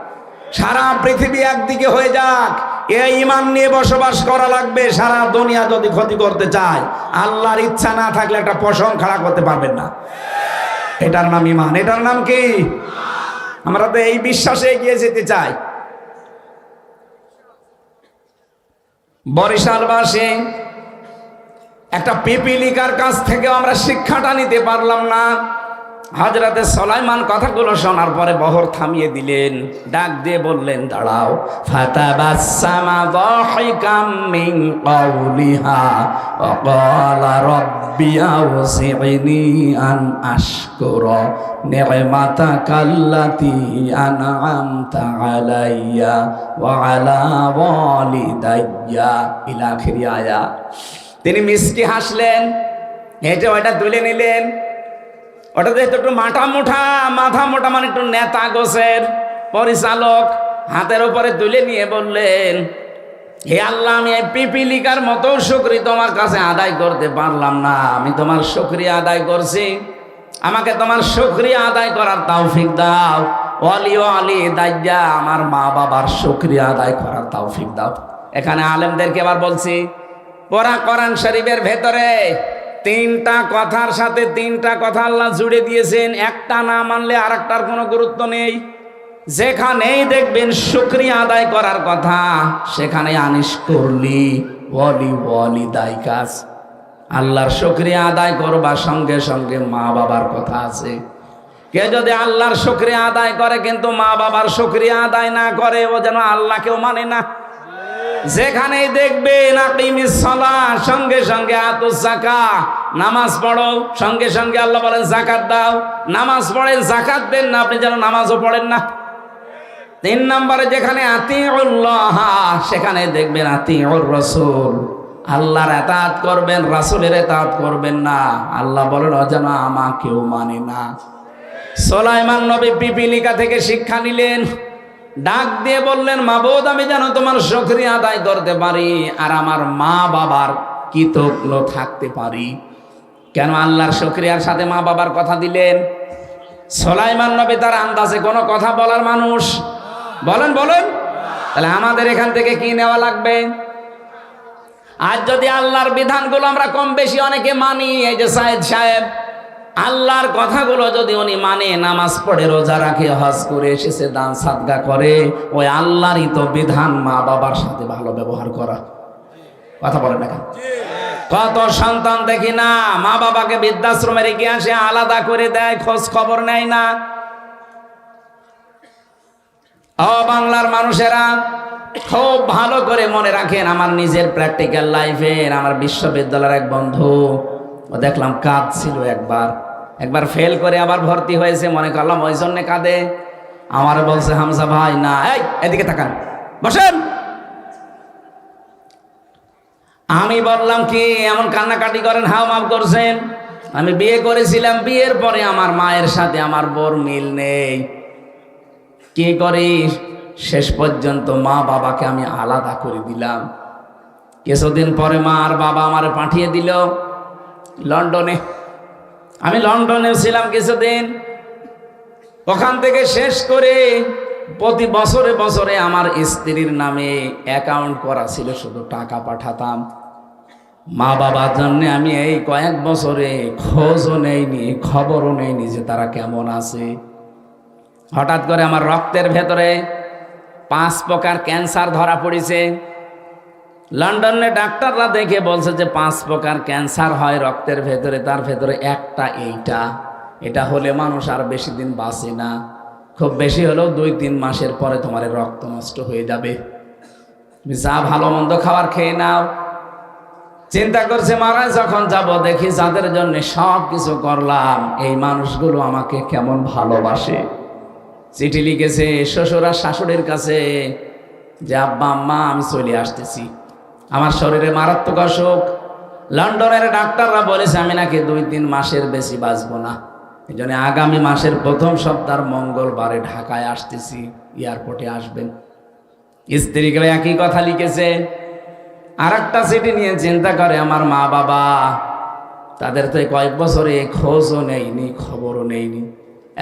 সারা পৃথিবী একদিকে হয়ে যাক, এই ঈমান নিয়ে বসবাস করা লাগবে। সারা দুনিয়া যদি ক্ষতি করতে চায়, আল্লাহর ইচ্ছা না থাকলে একটা পশম খাড়া করতে পারবেন না। এটার নাম ঈমান। এটার নাম কি? আমরা তো এই বিশ্বাসে এগিয়ে যেতে চাই। বরিশালবাসী একটা পিপিলিকার কাছ থেকে আমরা শিক্ষাটা নিতে পারলাম না। হযরতে সুলাইমান কথাগুলো শোনার পরে বহর থামিয়ে দিলেন, ডাক দিয়ে বললেন দাঁড়াও। ফাতাবাসসামা যাহিকাম মিন কাওলিহা ওয়া ক্বালা রাব্বি আউযি'নি আন আশকুরা নি'মাতাকাল্লাতী আন'আমতা আলাইয়া ওয়া আলা ওয়ালিদাইয়া ইলা আখির আয়াত। তিনি মিষ্টি হাসলেন, হেঁটে ওটা তুলে নিলেন। ওটা দেখতে একটু মাথা মোটা, মানে একটু নেতা গোছের পরিচালক, হাতের উপরে তুলে নিয়ে বললেন, হে আল্লাহ, আমি এই পিপিলিকার মতো শুকরিয়া তোমার কাছে আদায় করতে পারলাম না, আমি তোমার শুকরিয়া আদায় করছি, আমাকে তোমার শুকরিয়া আদায় করার তৌফিক দাও। ওয়ালি দাইয়া, আমার মা বাবার শুকরিয়া আদায় করার তৌফিক দাও। এখানে আলেমদেরকে আবার বলছি, পুরা কোরআন শরীফের ভেতরে 3টা কথার সাথে 3টা কথা আল্লাহ জুড়ে দিয়েছেন। একটা না মানলে আরেকটার কোনো গুরুত্ব নেই। যেখানেই দেখবেন শুকরিয়া আদায় করার কথা, সেখানে আনিস করলি ওয়ালি দায় কাজ। আল্লাহর শুকরিয়া আদায় করবার সঙ্গে সঙ্গে মা বাবার কথা আছে। কেউ যদি আল্লাহর শুকরিয়া আদায় করে কিন্তু মা বাবার শুকরিয়া আদায় না করে, ও যেন আল্লাহকেও মানে না। যেখানেই দেখবেন আকিমিস সালাহ, সঙ্গে সঙ্গে আতুস যাকাত, নামাজ পড়ো, সঙ্গে সঙ্গে আল্লাহ বলেন যাকাত দাও। নামাজ পড়েন, যাকাত দেন না, আপনি যেন নামাজও পড়েন না। 3 নম্বরে যেখানে আতিউল্লাহ, সেখানে দেখবেন আতিউর রাসূল, আল্লাহর ইতাআত করবেন, রাসূলের ইতাআত করবেন না। আল্লাহ বলেন ও যেন আমাকেও মানে না। সুলাইমান নবী পিপিলিকা থেকে শিক্ষা নিলেন, ডাক দিয়ে বললেন, মাবুদ আমি যেন তোমার শুকরিয়া আদায় করতে পারি আর আমার মা বাবার কৃতজ্ঞ থাকতে পারি। কেন আল্লাহর শুকরিয়ার সাথে মা বাবার কথা দিলেন? সুলাইমান নবী তার আন্দাজে কোনো কথা বলার মানুষ? বলেন বলেন। তাহলে আমাদের এখান থেকে কি নেওয়া লাগবে? আজ যদি আল্লাহর বিধানগুলো আমরা কম বেশি অনেকে মানি, এই যে সাইদ সাহেব আল্লাহর কথাগুলো যদি উনি মানে, নামাজ পড়ে, রোজা রাখে, হজ করে এসেছে, দান সাদকা করে, ওই আল্লাহরই তো বিধান মা বাবার সাথে ভালো ব্যবহার করা। কথা বলেন না? কত সন্তান দেখি না মা বাবাকে বৃদ্ধাশ্রমে রেখে আসে, আলাদা করে দেয়, খোঁজ খবর নেয় না। ও বাংলার মানুষেরা, খুব ভালো করে মনে রাখেন, আমার নিজের প্র্যাকটিক্যাল লাইফে আমার বিশ্ববিদ্যালয়ের এক বন্ধু, ও দেখলাম কাঁদছিল। একবার ফেল করে আবার ভর্তি হয়েছে, মনে করলাম ওই জন্য কাঁদে। আমার বলছে, হামজা ভাই না, এই এদিকে তাকান, বসেন। আমি বললাম, কি এমন কান্নাকাটি করেন, হাও মাফ করছেন? আমি বিয়ে করেছিলাম, বিয়ের পরে আমার মায়ের সাথে আমার বোর মিল নেই। কি করি, শেষ পর্যন্ত মা বাবাকে আমি আলাদা করে দিলাম। কিছুদিন পরে মা আর বাবা আমার পাঠিয়ে দিল লন্ডনে। আমি লন্ডনেও ছিলাম কিছুদিন। ওখান থেকে শেষ করে প্রতি বছরে বছরে আমার স্ত্রীর নামে অ্যাকাউন্ট করা ছিল, শুধু টাকা পাঠাতাম। মা বাবার জন্য আমি এই কয়েক বছরে খোঁজও নেইনি, খবরও নেইনি যে তারা কেমন আছে। হঠাৎ করে আমার রক্তের ভেতরে 5 প্রকার ক্যান্সার ধরা পড়েছে। লন্ডনে ডাক্তাররা দেখে বলছে যে 5 প্রকার ক্যান্সার হয় রক্তের ভেতরে, তার ভেতরে একটা এটা হলে মানুষ আর বেশি দিন বাঁচে না, খুব বেশি হলেও 2-3 মাসের পরে তোমার রক্ত নষ্ট হয়ে যাবে। যা ভালো মন্দ খাবার খেয়ে নাও। চিন্তা করছে, মারা যখন যাব, দেখি যাদের জন্য সব কিছু করলাম এই মানুষগুলো আমাকে কেমন ভালোবাসে। চিঠি লিখেছে শ্বশুর আর শাশুড়ির কাছে যে, আব্বা আম্মা আমি চলে আসতেছি, আমার শরীরে মারাত্মক অসুখ। লন্ডনের ডাক্তাররা বলেছে আমি নাকি 2-3 মাসের বেশি বাঁচবো না। এই জন্য আগামী মাসের প্রথম সপ্তাহ মঙ্গলবারে ঢাকায় আসতেছি, এয়ারপোর্টে আসবেন। স্ত্রীকে একই কথা লিখেছে। আর একটা চিঠি নিয়ে চিন্তা করে, আমার মা বাবা, তাদের তো কয়েক বছরে খোঁজও নেইনি, খবরও নেইনি।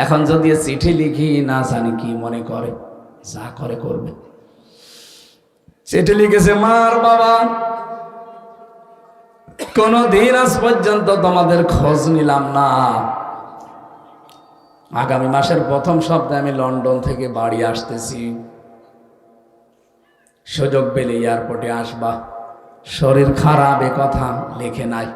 এখন যদি চিঠি লিখি, না জানি কি মনে করে, যা করে করবে। চিঠি লিখেছে, মার বাবা, কোনদিন আজ পর্যন্ত তোমাদের খোঁজ নিলাম না। আগামী মাসের প্রথম সপ্তাহে আমি লন্ডন থেকে বাড়ি আসতেছি, সুযোগ পেলে এয়ারপোর্টে আসবা। শরীর খারাপ এ কথা লেখে নাই।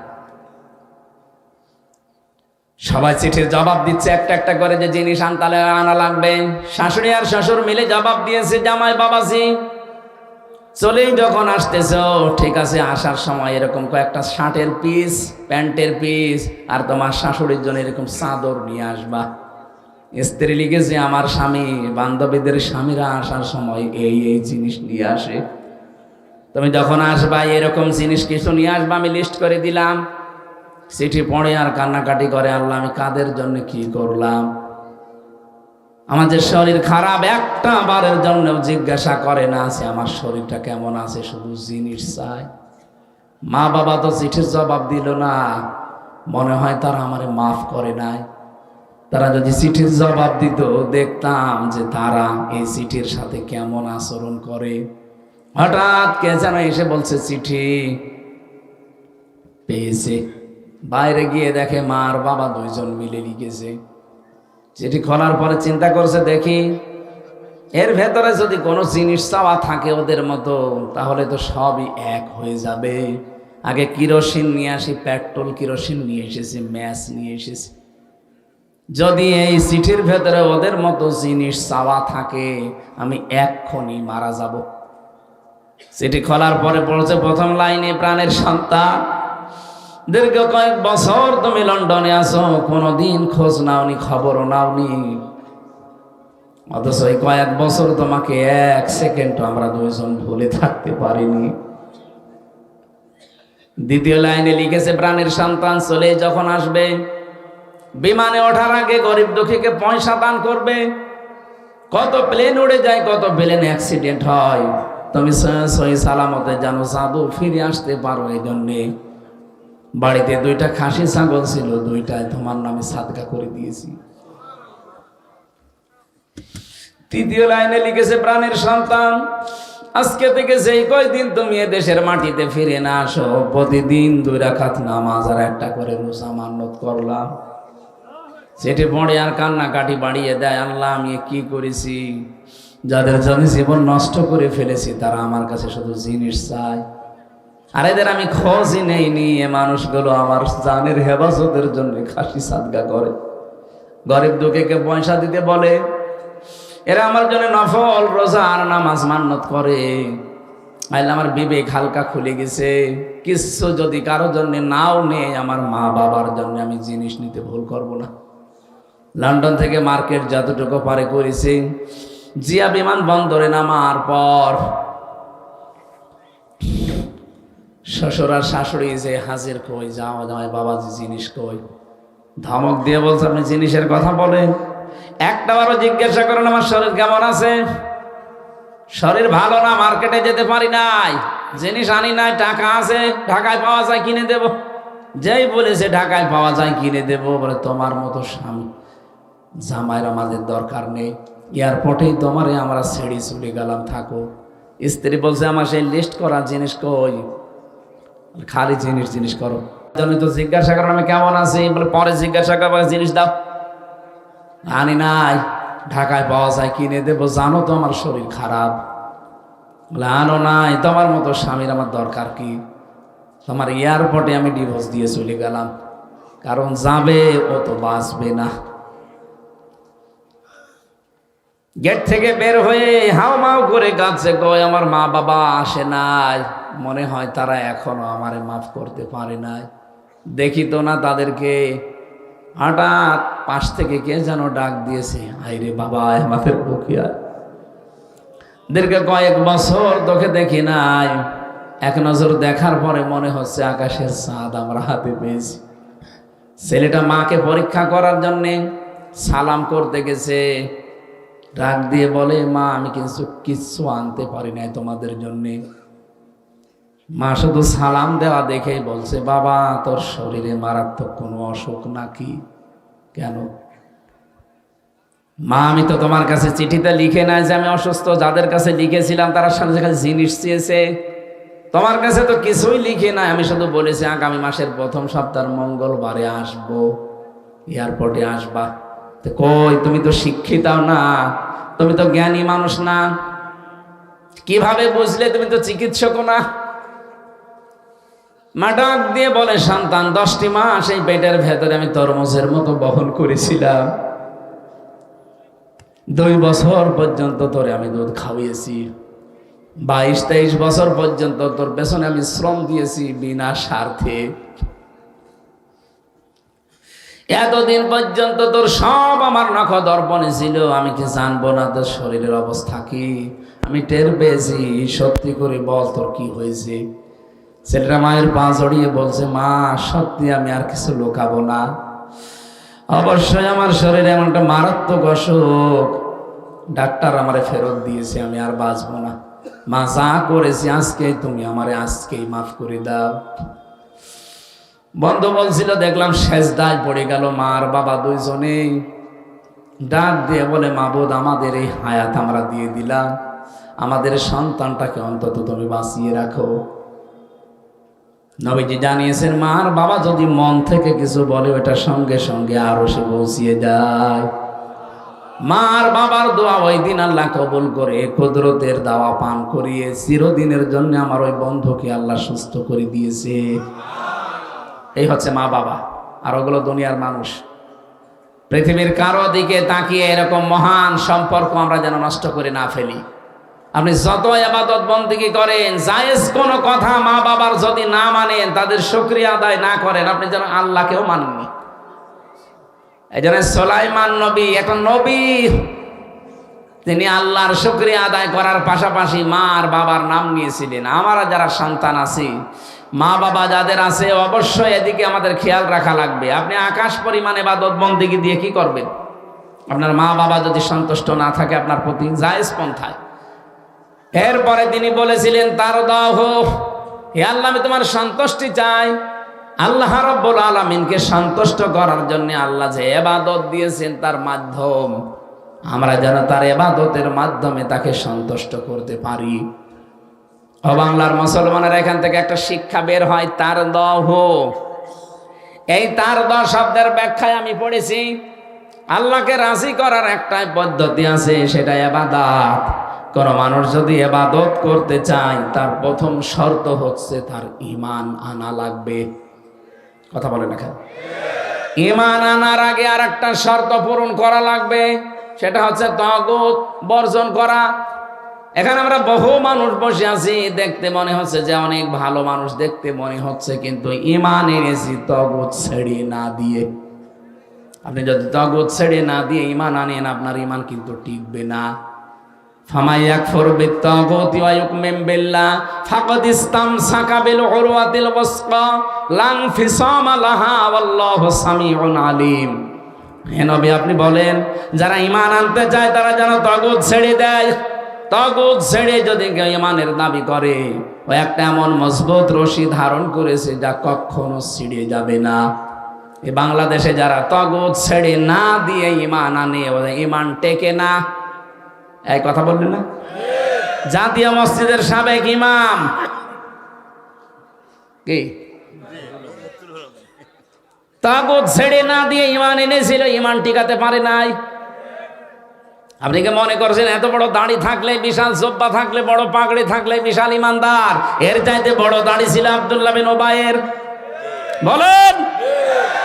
সবাই চিঠির জবাব দিচ্ছে একটা একটা করে, যে জিনিস আনতালে আনা লাগবে। শাশুড়ি আর শ্বশুর মিলে জবাব দিয়েছে, জামাই বাবাজি চলেই যখন আসতেছ, ঠিক আছে, আসার সময় এরকম কয়েকটা শার্টের পিস, প্যান্টের পিস আর তোমার শাশুড়ির জন্য এরকম চাদর নিয়ে আসবা। স্ত্রী লিখেছে, আমার স্বামী, বান্ধবীদের স্বামীরা আসার সময় এই এই জিনিস নিয়ে আসে, তুমি যখন আসবা এরকম জিনিস কিছু নিয়ে আসবা। আমি লিস্ট করে দিলাম। চিঠি পড়ে আর কান্নাকাটি করে, আল্লাহ আমি কাদের জন্য কি করলাম। আমাদের শরীর খারাপ, একটা বারের জন্য জিজ্ঞাসা করে না আছে আমার শরীরটা কেমন আছে, শুধু জিনিস চায়। মা বাবা তো চিঠির জবাব দিল না, মনে হয় তারা আমারে মাফ করে নাই। তারা যদি চিঠির জবাব দিত, দেখতাম যে তারা এই চিঠির সাথে কেমন আচরণ করে। হঠাৎ কে যেন এসে বলছে চিঠি পেয়েছে। বাইরে গিয়ে দেখে মা আর বাবা 2 জন মিলে লিখেছে। চিঠি খোলার পরে চিন্তা করছে, দেখি এর ভেতরে যদি কোনো জিনিস চাওয়া থাকে ওদের মতো, তাহলে তো সবই এক হয়ে যাবে। আগে কিরোসিন নিয়ে আসি, পেট্রোল কিরোসিন নিয়ে এসেছি, ম্যাচ নিয়ে এসেছি। যদি এই চিঠির ভেতরে ওদের মতো জিনিস চাওয়া থাকে, আমি এক্ষুনি মারা যাব। চিঠি খোলার পরে পড়ছে প্রথম লাইনে, প্রাণের সন্তান, দীর্ঘ কয়েক বছর তুমি লন্ডনে আছো, কোনোদিন খোঁজ নাওনি, খবরও নাওনি, অথচ এই কয়েক বছর তোমাকে 1 সেকেন্ড আমরা 2 জন ভুলে থাকতে পারিনি। দ্বিতীয় লাইনে লিখেছে, প্রাণের সন্তান চলে যখন আসবে, বিমানে ওঠার আগে গরিব দুঃখীকে পয়সা দান করবে। কত প্লেন উড়ে যায়, কত প্লেন অ্যাক্সিডেন্ট হয়, তুমি সহি সালামতে জানো সাধু ফিরে আসতে পারো। এই জন্যে বাড়িতে 2টা খাসি ছাগল ছিল, 2টায় তোমার নামে সাদকা করে দিয়েছি। তৃতীয় লাইনে লিখেছে, প্রাণের সন্তান, আজকে থেকে যেই কয়দিন তুমি এ দেশের মাটিতে ফিরে না আসো, প্রতিদিন 2 রাকাত নামাজ আর 1টা করে রোজা মান্নত করলাম। সেটি পড়ে আর কান্নাকাটি বাড়িয়ে দেয়, আল্লাহ আমি কি করেছি, যাদের জন্য জীবন নষ্ট করে ফেলেছি তারা আমার কাছে শুধু জিনিস চায়, আর এদের আমি খোঁজই নেইনি। এ মানুষগুলো আমার জানের হেফাজতের জন্য খাসি সাদকা করে, গরিব দুঃখীকে পয়সা দিতে বলে, এরা আমার জন্য নফল রোজা আর নামাজ মান্নত করে। আইলে আমার বিবেক হালকা খুলে গেছে। কিছু যদি কারোর জন্য নাও নেই, আমার মা বাবার জন্য আমি জিনিস নিতে ভুল করব না। লন্ডন থেকে মার্কেট যতটুকু পারে করেছি, জিয়া বিমান বন্দরে নামার পর শ্বশুর আর শাশুড়ি যে হাজির, কই যাও জামাই বাবাজি জিনিস কই, ধমক দিয়ে বলছে আপনি জিনিসের কথা বলেন, একটাবারও জিজ্ঞাসা করেন আমার শরীর কেমন আছে। শরীর ভালো না, মার্কেটে যেতে পারি নাই, জিনিস আনি নাই, টাকা আছে, ঢাকায় পাওয়া যায় কিনে দেব। যেই বলেছে ঢাকায় পাওয়া যায় কিনে দেব, বলে তোমার মতো স্বামী জামাইয়ের আমাদের দরকার নেই, এয়ারপোর্টেই তোমারে আমরা ছেড়ে চলে গেলাম, থাকো। স্ত্রী বলছে আমার সেই লিস্ট করা জিনিস কই, খালি জিনিস জিনিস করো। জন্য তো জিজ্ঞাসা করেন আমি কেমন আছি, বলে পরে জিজ্ঞাসা করবো, জিনিস দাও। আনি নাই, ঢাকায় পাওয়া যায় কিনে দেবো, জানো তো আমার শরীর খারাপ। বলে আনো নাই, তোমার মতো স্বামীর আমার দরকার কি, তোমার এয়ারপোর্টে আমি ডিভোর্স দিয়ে চলে গেলাম, কারণ যাবে ও তো বাঁচবে না। গেট থেকে বের হয়ে হাও মাও করে কাঁদছে, কই আমার মা বাবা আসে নাই, মনে হয় তারা এখনো আমারে মাফ করতে পারে নাই, দেখি তো না তাদেরকে। হঠাৎ পাশ থেকে কে যেন ডাক দিয়েছে, আইরে বাবা আমাদের বকিয়া, দীর্ঘ কয়েক বছর তোকে দেখি নাই, এক নজর দেখার পরে মনে হচ্ছে আকাশের চাঁদ আমরা হাতে পেয়েছি। ছেলেটা মাকে পরীক্ষা করার জন্যে সালাম করতে গেছে, ডাক দিয়ে বলে মা আমি কিন্তু কিচ্ছু আনতে পারি নাই তোমাদের জন্যে। মা শুধু সালাম দেওয়া দেখেই বলছে, বাবা তোর শরীরে মারাত্মক কোনো অসুখ নাকি? কেন? মা আমি তো তোমার কাছে চিঠিতে লিখে নাই যে আমি অসুস্থ, যাদের কাছে লিখেছিলাম তারা সাথে সাথে জিনিস চেয়েছে, তোমার কাছে তো কিছুই লিখে নাই, আমি শুধু বলেছি আগামী মাসের 1ম সপ্তাহের মঙ্গলবারে আসবো, এয়ারপোর্টে আসবা। তো কই তুমি তো শিক্ষিতাও না, তুমি তো জ্ঞানী মানুষ না, কিভাবে বুঝলে? তুমি তো চিকিৎসকও না। মা ডাক দিয়ে বলে, সন্তান 10টি মাস এই পেটের ভেতরে আমি তরমুজের মতো বহন করেছিলাম, 2 বছর পর্যন্ত তোরে আমি দুধ খাওয়িয়েছি, 22-23 বছর পর্যন্ত তোর পেছনে আমি শ্রম দিয়েছি বিনা স্বার্থে, এতদিন পর্যন্ত তোর সব আমার নখ দর্পণে ছিল, আমি কি জানবো না তোর শরীরের অবস্থা কি? আমি টের পেয়েছি, সত্যি করে বল তোর কি হয়েছে। ছেলেটা মায়ের পা জড়িয়ে বলছে, মা সত্যি আমি আর কিছু লুকাবো না, অবশ্যই আমার শরীরে এমন একটা মারাত্মক অসুখ, ডাক্তার আমারে ফেরত দিয়েছে, আমি আর বাঁচবো না। মা যা করেছি আজকেই তুমি আমারে আজকেই মাফ করে দাও। বন্ধু বলছিল, দেখলাম সেজদায় পড়ে গেল মা আর বাবা দুইজনেই, ডাক দিয়ে বলে মাবুদ আমাদের এই হায়াত আমরা দিয়ে দিলাম, আমাদের সন্তানটাকে অন্তত তুমি বাঁচিয়ে রাখো। নবীজি জানিয়েছেন মা আর বাবা যদি মন থেকে কিছু বলে ওটা সঙ্গে সঙ্গে আরো সে পৌঁছিয়ে যায়। মা আর বাবার দোয়া ওই দিন আল্লাহ কবুল করে কুদরতের দাওয়া পান করিয়ে চিরদিনের জন্য আমার ওই বন্ধুকে আল্লাহ সুস্থ করে দিয়েছে। এই হচ্ছে মা বাবা, আর ওগুলো দুনিয়ার মানুষ। পৃথিবীর কারো দিকে তাকিয়ে এরকম মহান সম্পর্ক আমরা যেন নষ্ট করে না ফেলি। আপনি যত ইবাদত বন্দেগী করেন, জায়েজ কোনো কথা মা বাবার যদি না মানেন, তাদের শুকরিয়া আদায় না করেন, আপনি যেন আল্লাহকেও মানেননি। এই জন্য সুলাইমান নবী এখন নবী, তিনি আল্লাহর শুকরিয়া আদায় করার পাশাপাশি মা আর বাবার নাম নিয়েছিলেন। আমরা যারা সন্তান আছি মা বাবা যাদের আছে অবশ্যই এদিকে আমাদের খেয়াল রাখা লাগবে। আপনি আকাশ পরিমাণ ইবাদত বন্দেগী দিয়ে কি করবেন? আপনার মা বাবা যদি সন্তুষ্ট না থাকে আপনার প্রতি, জায়েজ পন্থায়। এরপরে তিনি বলেছিলেন তার দাহ, হে আল্লাহ আমি তোমার সন্তুষ্টি চাই। আল্লাহ রাব্বুল আলামিনকে সন্তুষ্ট করার জন্য আল্লাহ যে ইবাদত দিয়েছেন তার মাধ্যম, আমরা যেন তার ইবাদতের মাধ্যমে তাকে সন্তুষ্ট করতে পারি। ও বাংলার মুসলমানের, এখান থেকে একটা শিক্ষা বের হয়, তার দহ। এই তার দহ শব্দের ব্যাখ্যায় আমি পড়েছি আল্লাহকে রাজি করার একটাই পদ্ধতি আছে, সেটা ইবাদত। কোন মানুষ যদি ইবাদত করতে চায় তার প্রথম শর্ত হচ্ছে তার ঈমান আনা লাগবে। কথা বলেন না কেন? ঈমান আনার আগে আর একটা শর্ত পূরণ করা লাগবে, সেটা হচ্ছে তাগুত বর্জন করা। এখানে আমরা বহু মানুষ বসে আছি, দেখতে মনে হচ্ছে যে অনেক ভালো মানুষ দেখতে মনে হচ্ছে, কিন্তু ঈমান এনেছি তাগুত ছেড়ে না দিয়ে। আপনি যদি তাগুত ছেড়ে না দিয়ে ঈমান আনেন, আপনার ঈমান কিন্তু টিকবে না। ফামান ইয়াকফুর বিত-তাগুতি ওয়া ইউমিন বিল্লাহ ফাকাদ ইসতামসাকা বিল উরওয়াতিল ওয়াসকা লা ইনফিসামা লাহা ওয়াল্লাহু সামিউন আলিম। হে নবী, আপনি বলেন যারা ঈমান আনতে চায় তারা যেন তাগুত ছেড়ে দেয়। তাগুত ছেড়ে যদি কেউ ঈমানের দাবি করে, ও একটা এমন মজবুত রশি ধারণ করেছে যা কখনো ছিঁড়ে যাবে না। এই বাংলাদেশে যারা তাগুত ছেড়ে না দিয়ে ঈমান আনে, ওদের ঈমান টেকে না। এই কথা বললেন না? জাতীয় মসজিদের সাবেক ইমাম কি তাগুত ছেড়ে না দিয়ে ঈমান এনেছিল, ঈমান টিকাতে পারে নাই। আপনি কি মনে করছেন এত বড় দাড়ি থাকলে, বিশাল জুব্বা থাকলে, বড় পাগড়ি থাকলে বিশাল ইমানদার? এর চাইতে বড় দাড়ি ছিল আব্দুল্লাহ বিন উবাইয়ের। বলেন,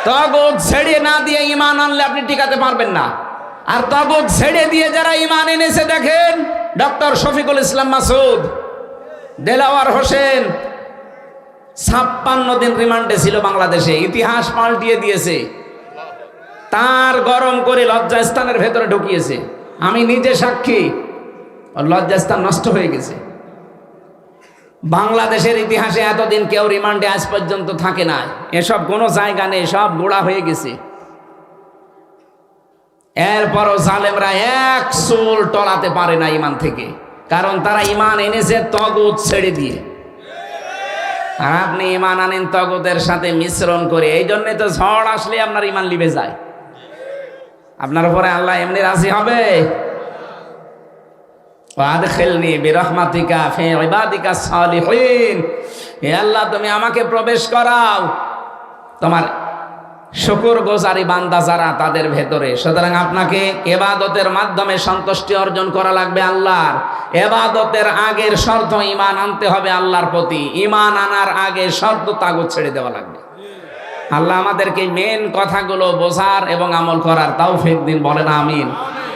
তাগুত ছেড়ে না দিয়ে ঈমান আনলে আপনি টিকাতে পারবেন না। আর তাগুত ছেড়ে দিয়ে যারা ঈমান এনেছে, দেখেন ডক্টর শফিকুল ইসলাম মাসুদ, দেলাওয়ার হোসেন 56 দিন রিমান্ডে ছিল বাংলাদেশে, ইতিহাস পাল্টিয়ে দিয়েছে। তার গরম করে লজ্জাস্থানের ভেতরে ঢুকিয়েছে। আমি নিজে সাক্ষী, লজ্জাস্থান নষ্ট হয়ে গেছে। বাংলাদেশের ইতিহাসে এতদিন কেউ রিমান্ডে আজ পর্যন্ত থাকে না। এসব কোনো জায়গা নেই, সব গোড়া হয়ে গেছে। এরপরও জালেমরা এক চুল টলাতে পারে না ঈমান থেকে, কারণ তারা ঈমান এনেছে তাগুত ছেড়ে দিয়ে। আর আপনি ঈমান আনেন তাগুতের সাথে মিশ্রণ করে। এই জন্যই তো ঝড় আসলে আপনার ঈমান লিবে যায়। আপনার উপরে আল্লাহ এমনি রাজি হবে? ওয়াদখিলনি বিরহমাতিকা ফি ইবাদিকা সালিহিন। হে আল্লাহ, তুমি আমাকে প্রবেশ করাও তোমার শুকরগুজারি বান্দা যারা, তাদের ভেতরে। সুতরাং আপনাকে ইবাদতের মাধ্যমে সন্তুষ্টি অর্জন করা লাগবে আল্লাহর। ইবাদতের আগের শর্ত ঈমান আনতে হবে আল্লাহর প্রতি। ঈমান আনার আগে শর্ত তাগুত ছেড়ে দেওয়া লাগবে। আল্লাহ আমাদেরকে মেন কথাগুলো বোঝার এবং আমল করার তৌফিক দিন। বলেন আমিন।